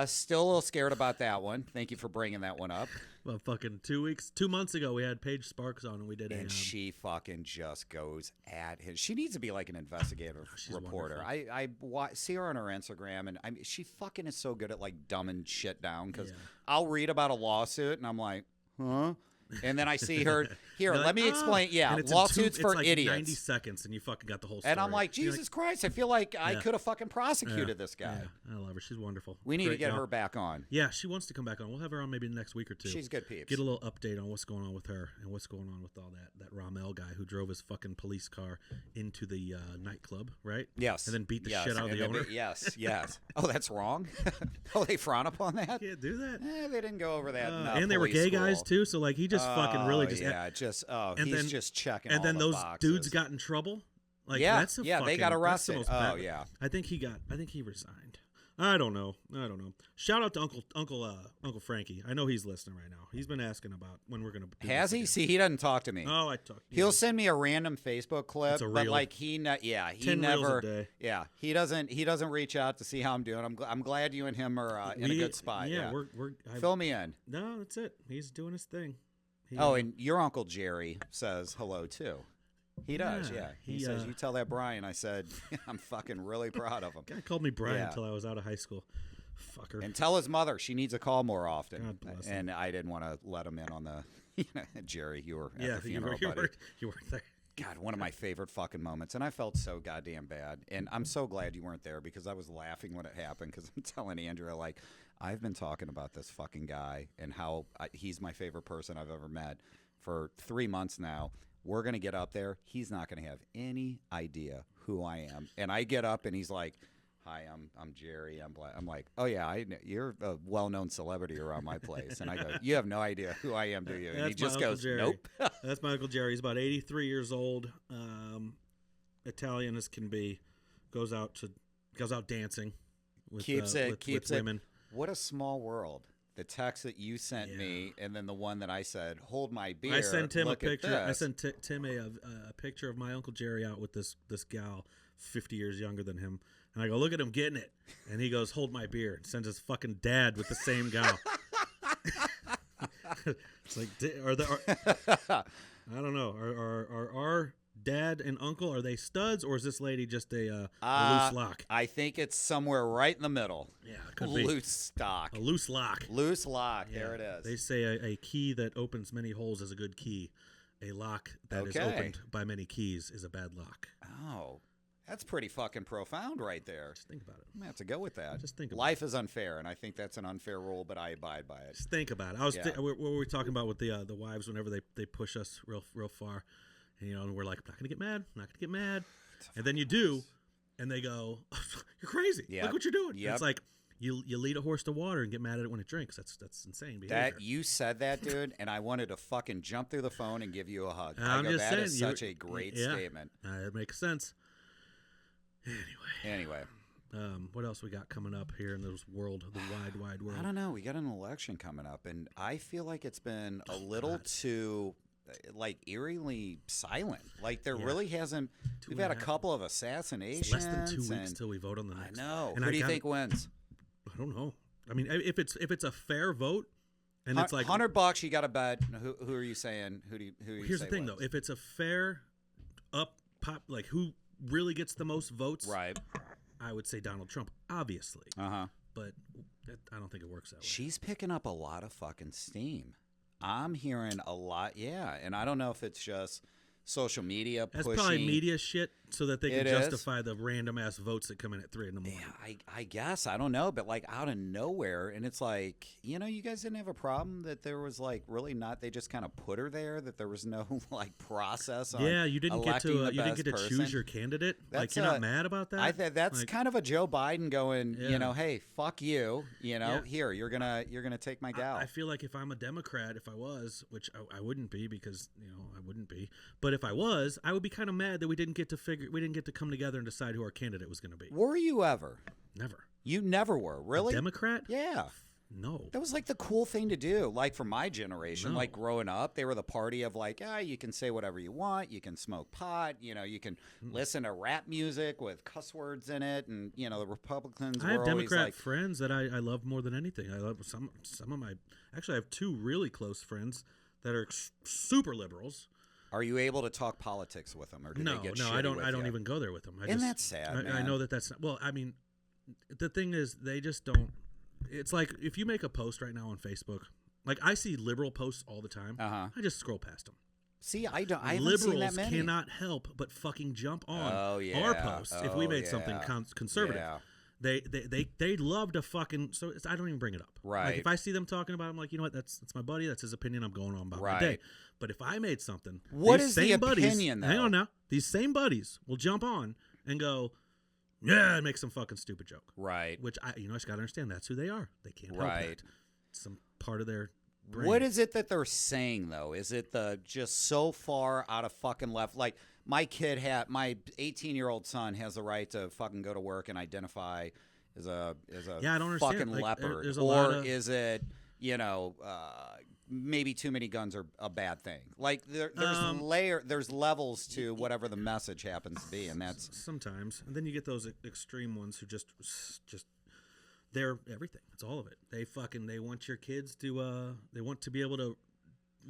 [SPEAKER 3] Still a little scared about that one. Thank you for bringing that one up.
[SPEAKER 2] Well, fucking 2 months ago, we had Paige Sparks on, and we did
[SPEAKER 3] and she fucking just goes at him. She needs to be like an investigative reporter. I see her on her Instagram, and she fucking is so good at like dumbing shit down because I'll read about a lawsuit, and I'm like, huh? And then I see her. Here,
[SPEAKER 2] You're
[SPEAKER 3] let me explain. Yeah,
[SPEAKER 2] and it's in
[SPEAKER 3] lawsuits for
[SPEAKER 2] it's like
[SPEAKER 3] idiots.
[SPEAKER 2] 90 seconds, and you fucking got the whole story.
[SPEAKER 3] And I'm like,
[SPEAKER 2] You're
[SPEAKER 3] Jesus Christ, I feel like I
[SPEAKER 2] Yeah.
[SPEAKER 3] could have fucking prosecuted this guy.
[SPEAKER 2] Yeah, I love her. She's wonderful.
[SPEAKER 3] We need to
[SPEAKER 2] Great
[SPEAKER 3] get
[SPEAKER 2] gal.
[SPEAKER 3] her back on.
[SPEAKER 2] Yeah, she wants to come back on. We'll have her on maybe next week or two.
[SPEAKER 3] She's good peeps.
[SPEAKER 2] Get a little update on what's going on with her and what's going on with all that Rommel guy who drove his fucking police car into the nightclub, right?
[SPEAKER 3] Yes.
[SPEAKER 2] And then beat the
[SPEAKER 3] Yes.
[SPEAKER 2] shit out of
[SPEAKER 3] And
[SPEAKER 2] the
[SPEAKER 3] then
[SPEAKER 2] owner.
[SPEAKER 3] Yes. Oh, that's wrong? Oh, they frown upon that?
[SPEAKER 2] Can't do that.
[SPEAKER 3] They didn't go over that. in,
[SPEAKER 2] And they were
[SPEAKER 3] police
[SPEAKER 2] gay guys
[SPEAKER 3] school.
[SPEAKER 2] too, so like he just fucking really just and
[SPEAKER 3] he's
[SPEAKER 2] then-
[SPEAKER 3] just checking
[SPEAKER 2] and
[SPEAKER 3] all
[SPEAKER 2] then
[SPEAKER 3] the
[SPEAKER 2] those
[SPEAKER 3] boxes.
[SPEAKER 2] dudes got in trouble. Like
[SPEAKER 3] Yeah,
[SPEAKER 2] that's a
[SPEAKER 3] yeah, they
[SPEAKER 2] fucking,
[SPEAKER 3] got
[SPEAKER 2] that's the
[SPEAKER 3] arrested.
[SPEAKER 2] most
[SPEAKER 3] Oh,
[SPEAKER 2] bad-
[SPEAKER 3] yeah.
[SPEAKER 2] I think he resigned. I don't know. Shout out to Uncle Frankie. I know he's listening right now. He's been asking about when we're gonna. Do
[SPEAKER 3] Has
[SPEAKER 2] this
[SPEAKER 3] he?
[SPEAKER 2] again.
[SPEAKER 3] See, he doesn't talk to me.
[SPEAKER 2] Oh, I talked.
[SPEAKER 3] He'll send me a random Facebook clip,
[SPEAKER 2] It's a
[SPEAKER 3] but
[SPEAKER 2] reel.
[SPEAKER 3] like he
[SPEAKER 2] 10 reels
[SPEAKER 3] never.
[SPEAKER 2] a day.
[SPEAKER 3] Yeah, he doesn't reach out to see how I'm doing. I'm glad you and him are in a good spot. Yeah, fill me in.
[SPEAKER 2] No, that's it. He's doing his thing.
[SPEAKER 3] Oh, and your Uncle Jerry says hello too. He does,
[SPEAKER 2] Yeah,
[SPEAKER 3] yeah. He
[SPEAKER 2] he,
[SPEAKER 3] says, "You tell that Brian." I said, "I'm fucking really proud of him."
[SPEAKER 2] guy called me Brian
[SPEAKER 3] Yeah.
[SPEAKER 2] until I was out of high school. Fucker.
[SPEAKER 3] And tell his mother she needs a call more often.
[SPEAKER 2] God bless him.
[SPEAKER 3] And I didn't want to let him in on the. Jerry, you were at
[SPEAKER 2] yeah,
[SPEAKER 3] the funeral, buddy.
[SPEAKER 2] you weren't there.
[SPEAKER 3] God, one of my favorite fucking moments, and I felt so goddamn bad. And I'm so glad you weren't there because I was laughing when it happened. Because I'm telling Andrea, like, I've been talking about this fucking guy and how he's my favorite person I've ever met for 3 months now. We're gonna get up there. He's not gonna have any idea who I am. And I get up, and he's like, "Hi, I'm Jerry. I'm black." I'm like, "Oh yeah, you're a well-known celebrity around my place." And I go, "You have no idea who I am, do you?" And he
[SPEAKER 2] That's my
[SPEAKER 3] just
[SPEAKER 2] Uncle
[SPEAKER 3] goes,
[SPEAKER 2] Jerry.
[SPEAKER 3] "Nope."
[SPEAKER 2] That's my Uncle Jerry. He's about 83 years old. Italian as can be. Goes out dancing with
[SPEAKER 3] keeps
[SPEAKER 2] with
[SPEAKER 3] it.
[SPEAKER 2] women.
[SPEAKER 3] What a small world. The text that you sent me, and then the one that I said, "Hold my beer."
[SPEAKER 2] I sent Tim a
[SPEAKER 3] look at
[SPEAKER 2] picture. I
[SPEAKER 3] this.
[SPEAKER 2] sent Tim a picture of my Uncle Jerry out with this gal 50 years younger than him. And I go, "Look at him getting it." And he goes, "Hold my beer." And sends his fucking dad with the same gal. It's like, I don't know. Are our dad and uncle, are they studs, or is this lady just a loose lock?
[SPEAKER 3] I think it's somewhere right in the middle.
[SPEAKER 2] Yeah, it could be.
[SPEAKER 3] Loose stock.
[SPEAKER 2] A loose lock.
[SPEAKER 3] Loose lock.
[SPEAKER 2] Yeah.
[SPEAKER 3] There it is.
[SPEAKER 2] They say a key that opens many holes is a good key. A lock that is
[SPEAKER 3] Okay.
[SPEAKER 2] opened by many keys is a bad lock.
[SPEAKER 3] Oh, that's pretty fucking profound right there.
[SPEAKER 2] Just think about it.
[SPEAKER 3] I'm gonna have to go with that.
[SPEAKER 2] Just think about
[SPEAKER 3] Life is unfair, and I think that's an unfair rule, but I abide by it.
[SPEAKER 2] Just think about it. I was
[SPEAKER 3] Yeah.
[SPEAKER 2] what were we talking about with the wives whenever they push us real far, and and we're like, I'm not gonna get mad, I'm not gonna get mad, and then you do, and they go, you're crazy.
[SPEAKER 3] Yep.
[SPEAKER 2] Look what you're doing.
[SPEAKER 3] Yep.
[SPEAKER 2] It's like you lead a horse to water and get mad at it when it drinks. That's insane behavior.
[SPEAKER 3] That you said that, dude, and I wanted to fucking jump through the phone and give you a hug.
[SPEAKER 2] I'm
[SPEAKER 3] I go,
[SPEAKER 2] just
[SPEAKER 3] that is
[SPEAKER 2] saying,
[SPEAKER 3] such a great
[SPEAKER 2] yeah.
[SPEAKER 3] statement.
[SPEAKER 2] It makes sense.
[SPEAKER 3] Anyway,
[SPEAKER 2] What else we got coming up here in this world, the wide world?
[SPEAKER 3] I don't know. We got an election coming up, and I feel like it's been a little too, like, eerily silent. Like there really hasn't. We've had a couple of assassinations.
[SPEAKER 2] It's less than 2 weeks
[SPEAKER 3] and-
[SPEAKER 2] till we vote on the next.
[SPEAKER 3] I know.
[SPEAKER 2] And
[SPEAKER 3] Who do you think wins?
[SPEAKER 2] I don't know. I mean, if it's a fair vote, and it's like
[SPEAKER 3] $100, you got to bet. Who are you saying? Who you
[SPEAKER 2] here's
[SPEAKER 3] say
[SPEAKER 2] the thing
[SPEAKER 3] wins?
[SPEAKER 2] though, if it's a fair like who really gets the most votes,
[SPEAKER 3] Right.
[SPEAKER 2] I would say Donald Trump, obviously. But I don't think it works that way.
[SPEAKER 3] She's picking up a lot of fucking steam. I'm hearing a lot, yeah, and I don't know if it's just social media
[SPEAKER 2] That's
[SPEAKER 3] pushing.
[SPEAKER 2] probably media shit, so that they can
[SPEAKER 3] It is.
[SPEAKER 2] justify the random ass votes that come in at 3 a.m.
[SPEAKER 3] Yeah, I guess. I don't know, but like out of nowhere, and it's like, you guys didn't have a problem that there was like really not. They just kind of put her there. That there was no like process. On
[SPEAKER 2] Yeah, you didn't get
[SPEAKER 3] electing
[SPEAKER 2] to
[SPEAKER 3] the best person.
[SPEAKER 2] choose your candidate. Like
[SPEAKER 3] That's
[SPEAKER 2] you're not mad about that.
[SPEAKER 3] I think that's
[SPEAKER 2] Like,
[SPEAKER 3] kind of a Joe Biden going.
[SPEAKER 2] Yeah.
[SPEAKER 3] Hey, fuck you.
[SPEAKER 2] Yeah.
[SPEAKER 3] Here you're gonna take my gal.
[SPEAKER 2] I feel like if I'm a Democrat, if I was, which I wouldn't be because I wouldn't be, but if I was, I would be kind of mad that we didn't get to come together and decide who our candidate was going to be.
[SPEAKER 3] Were you ever?
[SPEAKER 2] Never.
[SPEAKER 3] You never were, really?
[SPEAKER 2] A Democrat?
[SPEAKER 3] Yeah.
[SPEAKER 2] No.
[SPEAKER 3] That was like the cool thing to do. Like for my generation,
[SPEAKER 2] No.
[SPEAKER 3] like growing up, they were the party of like, you can say whatever you want. You can smoke pot. You can listen to rap music with cuss words in it. And, the Republicans
[SPEAKER 2] I
[SPEAKER 3] were
[SPEAKER 2] have
[SPEAKER 3] always
[SPEAKER 2] Democrat
[SPEAKER 3] like,
[SPEAKER 2] friends that I love more than anything. I love some of my. Actually, I have 2 really close friends that are super liberals.
[SPEAKER 3] are you able to talk politics with them? Or do
[SPEAKER 2] No,
[SPEAKER 3] they get
[SPEAKER 2] no,
[SPEAKER 3] shitty
[SPEAKER 2] I don't.
[SPEAKER 3] with
[SPEAKER 2] I don't
[SPEAKER 3] you?
[SPEAKER 2] even go there with them.
[SPEAKER 3] Isn't that sad,
[SPEAKER 2] I
[SPEAKER 3] man?
[SPEAKER 2] know that's not. Well, I mean, the thing is, they just don't. It's like if you make a post right now on Facebook, like I see liberal posts all the time.
[SPEAKER 3] Uh-huh.
[SPEAKER 2] I just scroll past them.
[SPEAKER 3] See, I haven't seen
[SPEAKER 2] Liberals
[SPEAKER 3] that many.
[SPEAKER 2] cannot help but fucking jump on
[SPEAKER 3] Oh, yeah.
[SPEAKER 2] our posts if we
[SPEAKER 3] Oh,
[SPEAKER 2] made something
[SPEAKER 3] yeah.
[SPEAKER 2] conservative.
[SPEAKER 3] Yeah.
[SPEAKER 2] They love to fucking, so I don't even bring it up.
[SPEAKER 3] Right.
[SPEAKER 2] Like if I see them talking about it, I'm like, you know what, that's my buddy, that's his opinion, I'm going on about my
[SPEAKER 3] Right.
[SPEAKER 2] day. But if I made something,
[SPEAKER 3] What
[SPEAKER 2] these
[SPEAKER 3] is the
[SPEAKER 2] same buddies,
[SPEAKER 3] opinion, though?
[SPEAKER 2] hang on now, these same buddies will jump on and go, yeah, and make some fucking stupid joke.
[SPEAKER 3] Right.
[SPEAKER 2] Which I just gotta understand, that's who they are. They can't help
[SPEAKER 3] Right.
[SPEAKER 2] that. It's some part of their brain.
[SPEAKER 3] What is it that they're saying though? Is it the just so far out of fucking left? Like my 18-year-old son has the right to fucking go to work and identify as a
[SPEAKER 2] Yeah, I don't understand.
[SPEAKER 3] fucking
[SPEAKER 2] Like,
[SPEAKER 3] leopard,
[SPEAKER 2] there's a lot
[SPEAKER 3] or
[SPEAKER 2] of-
[SPEAKER 3] is it maybe too many guns are a bad thing? Like there's levels to whatever the message happens to be, and that's
[SPEAKER 2] sometimes. And then you get those extreme ones who just they're everything. It's all of it. They want your kids to they want to be able to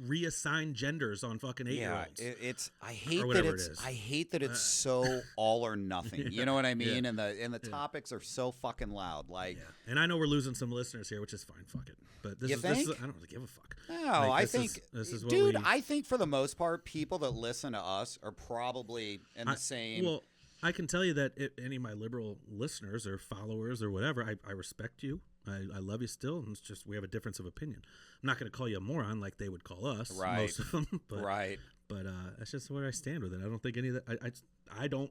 [SPEAKER 2] reassign genders on fucking 8-year-olds.
[SPEAKER 3] it's I hate that it's so all or nothing. You know what I mean?
[SPEAKER 2] Yeah.
[SPEAKER 3] And the topics are so fucking loud. Like,
[SPEAKER 2] and I know we're losing some listeners here, which is fine. Fuck it. But this
[SPEAKER 3] You
[SPEAKER 2] is
[SPEAKER 3] think?
[SPEAKER 2] I don't really give a fuck.
[SPEAKER 3] no,
[SPEAKER 2] Like,
[SPEAKER 3] I think,
[SPEAKER 2] this is what
[SPEAKER 3] dude,
[SPEAKER 2] we,
[SPEAKER 3] I think for the most part, people that listen to us are probably in the same.
[SPEAKER 2] Well, I can tell you that any of my liberal listeners or followers or whatever, I respect you. I love you still, and it's just we have a difference of opinion. I'm not going to call you a moron like they would call us,
[SPEAKER 3] Right.
[SPEAKER 2] most of them. But,
[SPEAKER 3] Right.
[SPEAKER 2] But that's just where I stand with it. I don't think any of that. I don't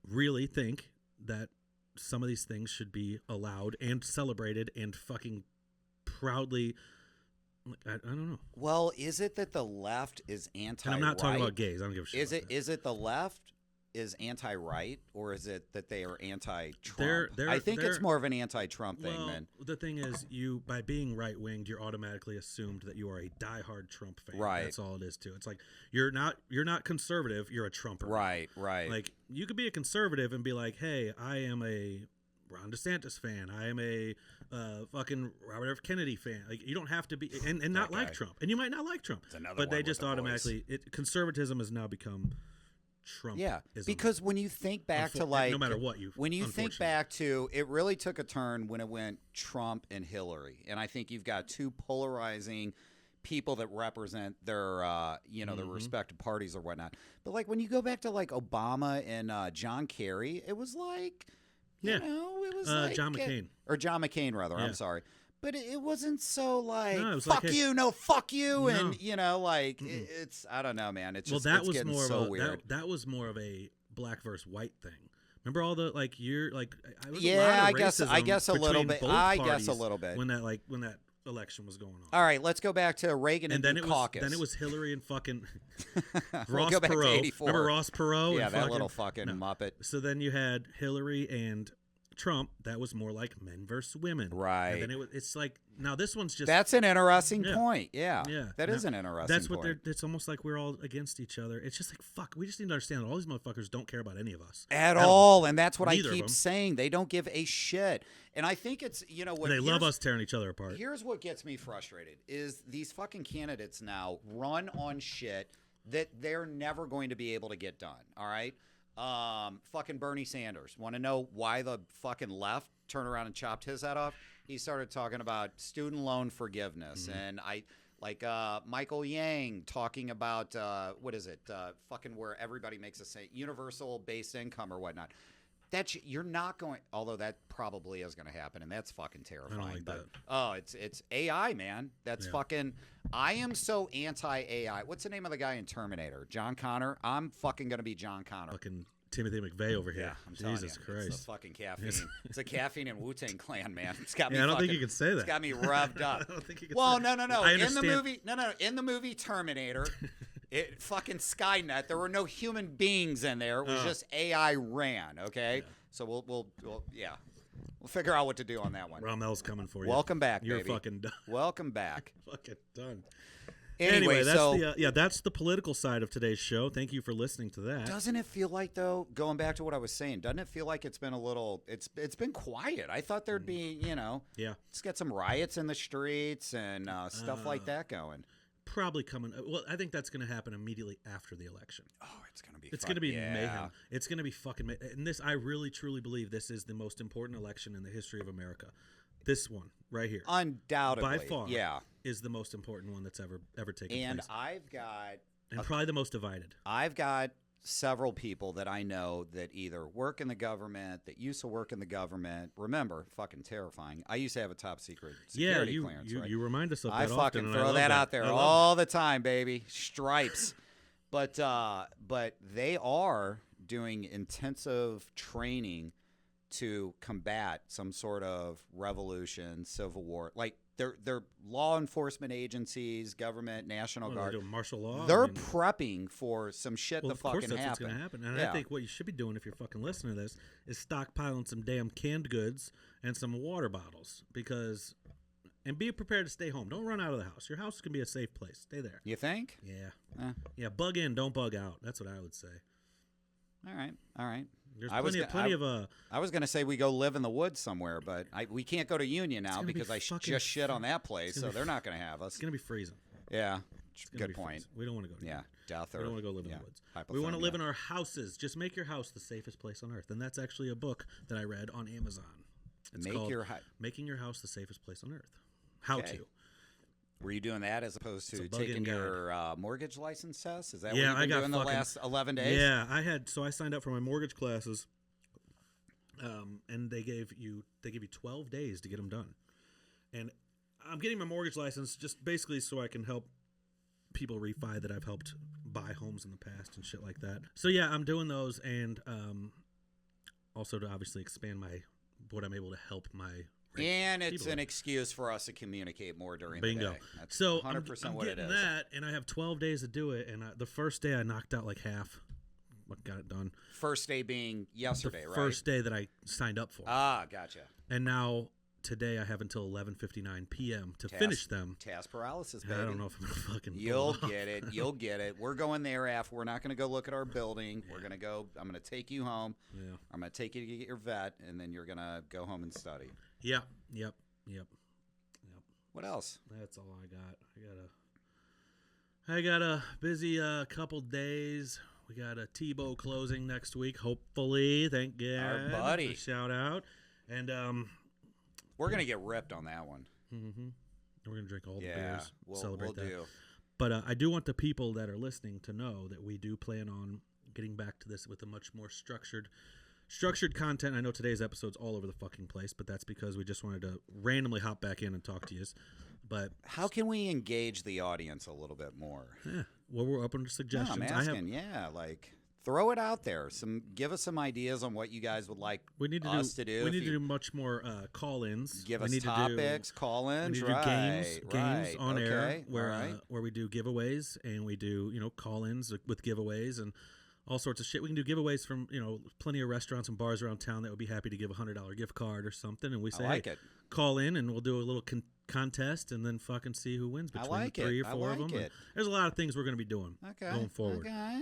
[SPEAKER 2] really think that some of these things should be allowed and celebrated and fucking proudly. I don't know.
[SPEAKER 3] Well, is it that the left is anti?
[SPEAKER 2] And I'm not talking about gays. I don't give a shit.
[SPEAKER 3] Is it the left is anti-right, or is it that they are anti-Trump?
[SPEAKER 2] They're-
[SPEAKER 3] I think it's
[SPEAKER 2] they're-
[SPEAKER 3] more of an anti-Trump thing
[SPEAKER 2] Well,
[SPEAKER 3] than
[SPEAKER 2] the thing is, you by being right-winged, you're automatically assumed that you are a diehard Trump fan.
[SPEAKER 3] Right.
[SPEAKER 2] That's all it is too. It's like you're not conservative. You're a Trumper.
[SPEAKER 3] right.
[SPEAKER 2] Like you could be a conservative and be like, hey, I am a Ron DeSantis fan. I am a fucking Robert F. Kennedy fan. Like you don't have to be and not
[SPEAKER 3] That
[SPEAKER 2] like
[SPEAKER 3] guy.
[SPEAKER 2] Trump. And you might not like Trump.
[SPEAKER 3] another
[SPEAKER 2] But
[SPEAKER 3] one
[SPEAKER 2] they
[SPEAKER 3] with
[SPEAKER 2] just
[SPEAKER 3] the voice.
[SPEAKER 2] automatically conservatism has now become Trump.
[SPEAKER 3] Yeah, because when you think back to like
[SPEAKER 2] no matter what
[SPEAKER 3] when you think
[SPEAKER 2] unfortunately.
[SPEAKER 3] back to it really took a turn when it went Trump and Hillary, and I think you've got two polarizing people that represent their their respective parties or whatnot. But like when you go back to like Obama and John Kerry, it was like
[SPEAKER 2] Yeah.
[SPEAKER 3] it was like
[SPEAKER 2] John McCain.
[SPEAKER 3] or John McCain rather.
[SPEAKER 2] Yeah.
[SPEAKER 3] I'm sorry. But it wasn't so like
[SPEAKER 2] No, it was
[SPEAKER 3] fuck
[SPEAKER 2] like, hey-
[SPEAKER 3] you, no fuck you,
[SPEAKER 2] No.
[SPEAKER 3] and it's I don't know, man. It's just
[SPEAKER 2] that
[SPEAKER 3] it's
[SPEAKER 2] was
[SPEAKER 3] getting
[SPEAKER 2] more
[SPEAKER 3] so
[SPEAKER 2] of a
[SPEAKER 3] weird.
[SPEAKER 2] that was more of a black versus white thing. Remember all the like you're like I was
[SPEAKER 3] Yeah,
[SPEAKER 2] a lot of
[SPEAKER 3] I guess a
[SPEAKER 2] racism
[SPEAKER 3] little
[SPEAKER 2] between
[SPEAKER 3] bit.
[SPEAKER 2] both
[SPEAKER 3] I guess a
[SPEAKER 2] parties
[SPEAKER 3] little bit.
[SPEAKER 2] when that election was going on.
[SPEAKER 3] All right, let's go back to Reagan
[SPEAKER 2] And then
[SPEAKER 3] the
[SPEAKER 2] it
[SPEAKER 3] caucus.
[SPEAKER 2] was Hillary and fucking
[SPEAKER 3] We'll
[SPEAKER 2] Ross
[SPEAKER 3] go back to
[SPEAKER 2] Perot.
[SPEAKER 3] 84.
[SPEAKER 2] Remember Ross Perot?
[SPEAKER 3] Yeah,
[SPEAKER 2] and
[SPEAKER 3] that little fucking muppet.
[SPEAKER 2] So then you had Hillary and Trump. That was more like men versus women,
[SPEAKER 3] Right.
[SPEAKER 2] And then it's like now this one's just
[SPEAKER 3] That's an interesting
[SPEAKER 2] Yeah.
[SPEAKER 3] point. Yeah,
[SPEAKER 2] Yeah.
[SPEAKER 3] that is
[SPEAKER 2] Now,
[SPEAKER 3] an interesting.
[SPEAKER 2] That's what
[SPEAKER 3] point.
[SPEAKER 2] it's almost like we're all against each other. It's just like fuck. We just need to understand that all these motherfuckers don't care about any of us
[SPEAKER 3] At all, and that's what
[SPEAKER 2] Neither
[SPEAKER 3] I
[SPEAKER 2] of
[SPEAKER 3] keep
[SPEAKER 2] them.
[SPEAKER 3] saying. They don't give a shit, and I think it's what
[SPEAKER 2] They love
[SPEAKER 3] here's-
[SPEAKER 2] us tearing each other apart.
[SPEAKER 3] Here's what gets me frustrated: is these fucking candidates now run on shit that they're never going to be able to get done. All right, fucking Bernie Sanders. Want to know why the fucking left turned around and chopped his head off? He started talking about student loan forgiveness, and Michael Yang talking about what is it? Fucking where everybody makes a say universal base income or whatnot. You're not going. Although that probably is going to happen, and that's fucking terrifying.
[SPEAKER 2] like that.
[SPEAKER 3] Oh, it's AI, man. That's fucking. I am so anti-AI. What's the name of the guy in Terminator? John Connor. I'm fucking gonna be John Connor.
[SPEAKER 2] Fucking Timothy McVeigh over here.
[SPEAKER 3] Yeah, I'm telling
[SPEAKER 2] Jesus
[SPEAKER 3] you,
[SPEAKER 2] Christ.
[SPEAKER 3] It's the fucking caffeine. It's a caffeine and Wu-Tang Clan, man. It's got me.
[SPEAKER 2] Yeah, I don't think
[SPEAKER 3] fucking-
[SPEAKER 2] you can say that.
[SPEAKER 3] It's got me revved up.
[SPEAKER 2] I don't think you can
[SPEAKER 3] Well,
[SPEAKER 2] say
[SPEAKER 3] no.
[SPEAKER 2] I
[SPEAKER 3] In the
[SPEAKER 2] understand.
[SPEAKER 3] movie, in the movie Terminator, it fucking Skynet. There were no human beings in there. It was just AI ran. Okay, so we'll figure out what to do on that one.
[SPEAKER 2] Romel's coming for you.
[SPEAKER 3] Welcome back,
[SPEAKER 2] You're
[SPEAKER 3] baby.
[SPEAKER 2] fucking done.
[SPEAKER 3] Welcome back.
[SPEAKER 2] Fucking done.
[SPEAKER 3] Anyway,
[SPEAKER 2] that's
[SPEAKER 3] so
[SPEAKER 2] that's the political side of today's show. Thank you for listening to that.
[SPEAKER 3] doesn't it feel like though? Going back to what I was saying, doesn't it feel like it's been a little? It's been quiet. I thought there'd be
[SPEAKER 2] Yeah,
[SPEAKER 3] let's get some riots in the streets and stuff like that going.
[SPEAKER 2] probably coming. Well, I think that's going to happen immediately after the election.
[SPEAKER 3] Oh, it's gonna be.
[SPEAKER 2] It's going to be mayhem. It's going to be fucking. And this, I really truly believe this is the most important election in the history of America. This one right here,
[SPEAKER 3] Undoubtedly,
[SPEAKER 2] by far,
[SPEAKER 3] yeah.
[SPEAKER 2] is the most important one that's ever taken
[SPEAKER 3] And
[SPEAKER 2] place.
[SPEAKER 3] I've got
[SPEAKER 2] and probably the most divided.
[SPEAKER 3] I've got several people that I know that either work in the government, that used to work in the government. Remember, fucking terrifying. I used to have a top secret security clearance.
[SPEAKER 2] You,
[SPEAKER 3] right?
[SPEAKER 2] you remind us of that
[SPEAKER 3] I
[SPEAKER 2] often.
[SPEAKER 3] fucking
[SPEAKER 2] and
[SPEAKER 3] throw
[SPEAKER 2] love
[SPEAKER 3] that out there
[SPEAKER 2] I love
[SPEAKER 3] all the time, baby. Stripes. But they are doing intensive training to combat some sort of revolution, civil war. Like they're law enforcement agencies, government, National Guard.
[SPEAKER 2] They're doing martial law.
[SPEAKER 3] They're prepping for some shit to
[SPEAKER 2] of course
[SPEAKER 3] fucking
[SPEAKER 2] that's
[SPEAKER 3] happen.
[SPEAKER 2] what's going to happen. And
[SPEAKER 3] Yeah.
[SPEAKER 2] I think what you should be doing if you're fucking listening to this is stockpiling some damn canned goods and some water bottles and be prepared to stay home. Don't run out of the house. Your house can be a safe place. Stay there.
[SPEAKER 3] You think?
[SPEAKER 2] Yeah. Yeah, bug in, don't bug out. That's what I would say.
[SPEAKER 3] All right.
[SPEAKER 2] There's
[SPEAKER 3] I was gonna say we go live in the woods somewhere, but we can't go to Union now because I just shit on that place, so they're not gonna have us.
[SPEAKER 2] It's going to be freezing.
[SPEAKER 3] Yeah,
[SPEAKER 2] Good
[SPEAKER 3] good point.
[SPEAKER 2] freezing. We don't want to go.
[SPEAKER 3] Yeah, death.
[SPEAKER 2] We don't want to go live in the woods.
[SPEAKER 3] Hypothermia.
[SPEAKER 2] We want to live in our houses. Just make your house the safest place on earth. And that's actually a book that I read on Amazon. It's called Making Your House the Safest Place on Earth. How to.
[SPEAKER 3] Were you doing that as opposed to taking your mortgage license test? Is that what you've been doing the last 11 days?
[SPEAKER 2] Yeah, I signed up for my mortgage classes, and they gave you 12 days to get them done. And I'm getting my mortgage license just basically so I can help people refi that I've helped buy homes in the past and shit like that. So yeah, I'm doing those, and also to obviously expand what I'm able to help my.
[SPEAKER 3] And it's an excuse for us to communicate more during
[SPEAKER 2] Bingo.
[SPEAKER 3] the day. That's
[SPEAKER 2] so
[SPEAKER 3] 100%
[SPEAKER 2] I'm
[SPEAKER 3] what it
[SPEAKER 2] getting
[SPEAKER 3] is.
[SPEAKER 2] that, and I have 12 days to do it. And the first day I knocked out like half. Got it done.
[SPEAKER 3] First day being yesterday, right?
[SPEAKER 2] First day that I signed up for.
[SPEAKER 3] Ah, gotcha.
[SPEAKER 2] And now today I have until 11:59 p.m. to finish them.
[SPEAKER 3] Task paralysis, baby.
[SPEAKER 2] I don't know if I'm gonna fucking.
[SPEAKER 3] You'll get it. You'll get it. We're going there after. We're not going to go look at our building. We're going to go. I'm going to take you home.
[SPEAKER 2] Yeah.
[SPEAKER 3] I'm going to take you to get your vet, and then you're going to go home and study.
[SPEAKER 2] Yep.
[SPEAKER 3] What else?
[SPEAKER 2] That's all I got. I got a busy couple days. We got a Tebow closing next week, hopefully. Thank God.
[SPEAKER 3] Our buddy.
[SPEAKER 2] Shout out. And
[SPEAKER 3] we're going to get ripped on that one.
[SPEAKER 2] Mm-hmm. We're going to drink all the beers. Celebrate that.
[SPEAKER 3] Do.
[SPEAKER 2] But I do want the people that are listening to know that we do plan on getting back to this with a much more structured content. I know today's episode's all over the fucking place, but that's because we just wanted to randomly hop back in and talk to you. But
[SPEAKER 3] how can we engage the audience a little bit more?
[SPEAKER 2] Yeah, well, we're open to suggestions.
[SPEAKER 3] No, I'm asking. Throw it out there. Give us some ideas on what you guys would like us to do.
[SPEAKER 2] We need to do much more call-ins.
[SPEAKER 3] Give us topics, call-ins.
[SPEAKER 2] We need to do games on air where we do giveaways, and we do call-ins with giveaways and all sorts of shit. We can do giveaways from plenty of restaurants and bars around town that would be happy to give a $100 gift card or something, and we say,
[SPEAKER 3] hey,
[SPEAKER 2] call in and we'll do a little contest and then fucking see who wins between 3 or 4 of them. There's a lot of things we're going to be doing going forward.
[SPEAKER 3] Okay.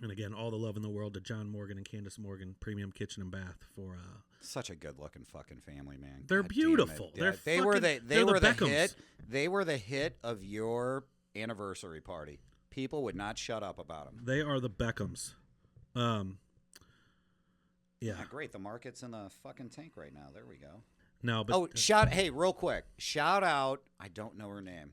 [SPEAKER 2] And again, all the love in the world to John Morgan and Candace Morgan, Premium Kitchen and Bath for
[SPEAKER 3] such a good-looking fucking family, man.
[SPEAKER 2] They're beautiful.
[SPEAKER 3] They were the hit. They were the hit of your anniversary party. People would not shut up about them.
[SPEAKER 2] They are the Beckhams. Yeah.
[SPEAKER 3] Great. The market's in the fucking tank right now. There we go.
[SPEAKER 2] No, but
[SPEAKER 3] hey, real quick. Shout out. I don't know her name.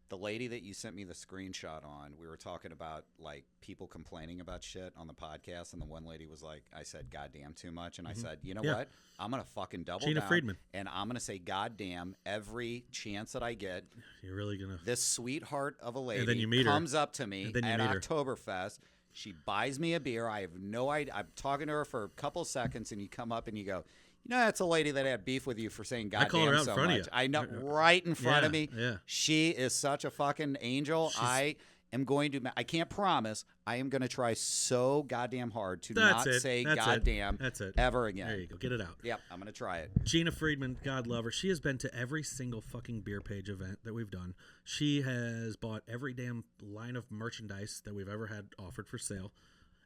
[SPEAKER 3] The lady that you sent me the screenshot on, we were talking about like people complaining about shit on the podcast, and the one lady was like, I said goddamn too much, and I said, you know what? I'm gonna fucking double
[SPEAKER 2] Gina
[SPEAKER 3] down,
[SPEAKER 2] Friedman.
[SPEAKER 3] and I'm gonna say goddamn every chance that I get.
[SPEAKER 2] You're really gonna
[SPEAKER 3] this sweetheart of a lady
[SPEAKER 2] and then you meet
[SPEAKER 3] comes
[SPEAKER 2] her.
[SPEAKER 3] up to me at Oktoberfest. She buys me a beer. I have no idea. I'm talking to her for a couple seconds, and you come up and you go, that's a lady that had beef with you for saying goddamn
[SPEAKER 2] I call her out
[SPEAKER 3] so
[SPEAKER 2] in front
[SPEAKER 3] much.
[SPEAKER 2] of you.
[SPEAKER 3] I know, right in front of me.
[SPEAKER 2] Yeah.
[SPEAKER 3] She is such a fucking angel. I am going to, I can't promise, I am going to try so goddamn hard to not say goddamn ever again.
[SPEAKER 2] There you go. Get it out.
[SPEAKER 3] Yep, I'm going to try it.
[SPEAKER 2] Gina Friedman, God love her. She has been to every single fucking Beer Page event that we've done. She has bought every damn line of merchandise that we've ever had offered for sale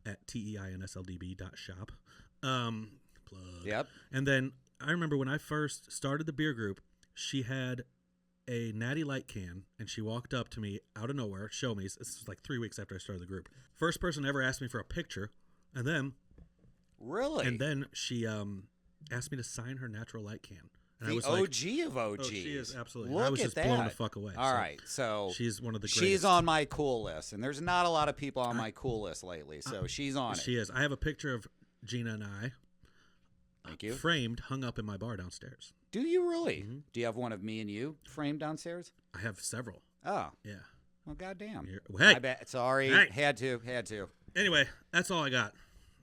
[SPEAKER 2] at teinsldb.shop. Plug.
[SPEAKER 3] Yep.
[SPEAKER 2] And then I remember when I first started the beer group, she had a Natty Light can, and she walked up to me out of nowhere, show me. This was like 3 weeks after I started the group. First person ever asked me for a picture, and then
[SPEAKER 3] really,
[SPEAKER 2] and then she asked me to sign her Natural Light can. And I
[SPEAKER 3] The
[SPEAKER 2] was like,
[SPEAKER 3] OG of OGs.
[SPEAKER 2] oh, she is absolutely.
[SPEAKER 3] Look
[SPEAKER 2] I was
[SPEAKER 3] at
[SPEAKER 2] just
[SPEAKER 3] that.
[SPEAKER 2] blown the fuck away.
[SPEAKER 3] All right, so
[SPEAKER 2] she's one of the greatest.
[SPEAKER 3] she's on my cool list, and there's not a lot of people on my cool list lately, so she's on it.
[SPEAKER 2] She is. I have a picture of Gina and I.
[SPEAKER 3] Thank you.
[SPEAKER 2] Framed, hung up in my bar downstairs.
[SPEAKER 3] Do you really? Do you have one of me and you framed downstairs?
[SPEAKER 2] I have several.
[SPEAKER 3] Oh,
[SPEAKER 2] Yeah.
[SPEAKER 3] well, goddamn.
[SPEAKER 2] Hey.
[SPEAKER 3] My bad. Sorry.
[SPEAKER 2] Hey.
[SPEAKER 3] Had to.
[SPEAKER 2] Anyway, that's all I got.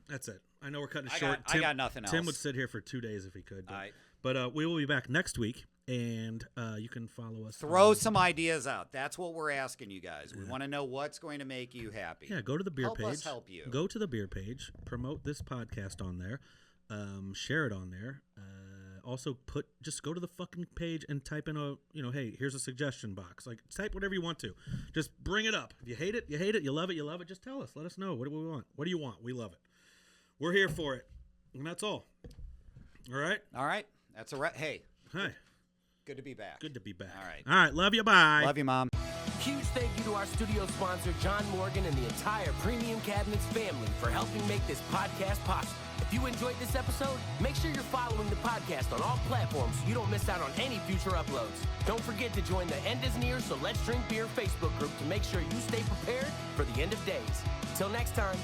[SPEAKER 2] That's it. I know we're cutting it short.
[SPEAKER 3] I got nothing
[SPEAKER 2] Tim
[SPEAKER 3] else.
[SPEAKER 2] would sit here for 2 days if he could.
[SPEAKER 3] All right.
[SPEAKER 2] But we will be back next week, and you can follow us.
[SPEAKER 3] Throw some ideas out. That's what we're asking you guys. We want to know what's going to make you happy.
[SPEAKER 2] Yeah, go to the beer
[SPEAKER 3] Help
[SPEAKER 2] page.
[SPEAKER 3] us help you.
[SPEAKER 2] Go to the beer page. Promote this podcast on there. Share it on there. Also, just go to the fucking page and type in hey, here's a suggestion box. Like, type whatever you want to. Just bring it up. If you hate it, you hate it. You love it, you love it. Just tell us. Let us know. What do we want? What do you want? We love it. We're here for it. And that's all. All right?
[SPEAKER 3] All right. That's a Hey.
[SPEAKER 2] Hi.
[SPEAKER 3] Good to be back.
[SPEAKER 2] Good to be back.
[SPEAKER 3] All right.
[SPEAKER 2] All right. Love you. Bye.
[SPEAKER 3] Love you, Mom.
[SPEAKER 1] Huge thank you to our studio sponsor, John Morgan, and the entire Premium Cabinets family for helping make this podcast possible. If you enjoyed this episode, make sure you're following the podcast on all platforms so you don't miss out on any future uploads. Don't forget to join the End is Near, so Let's Drink Beer Facebook group to make sure you stay prepared for the end of days. Till next time.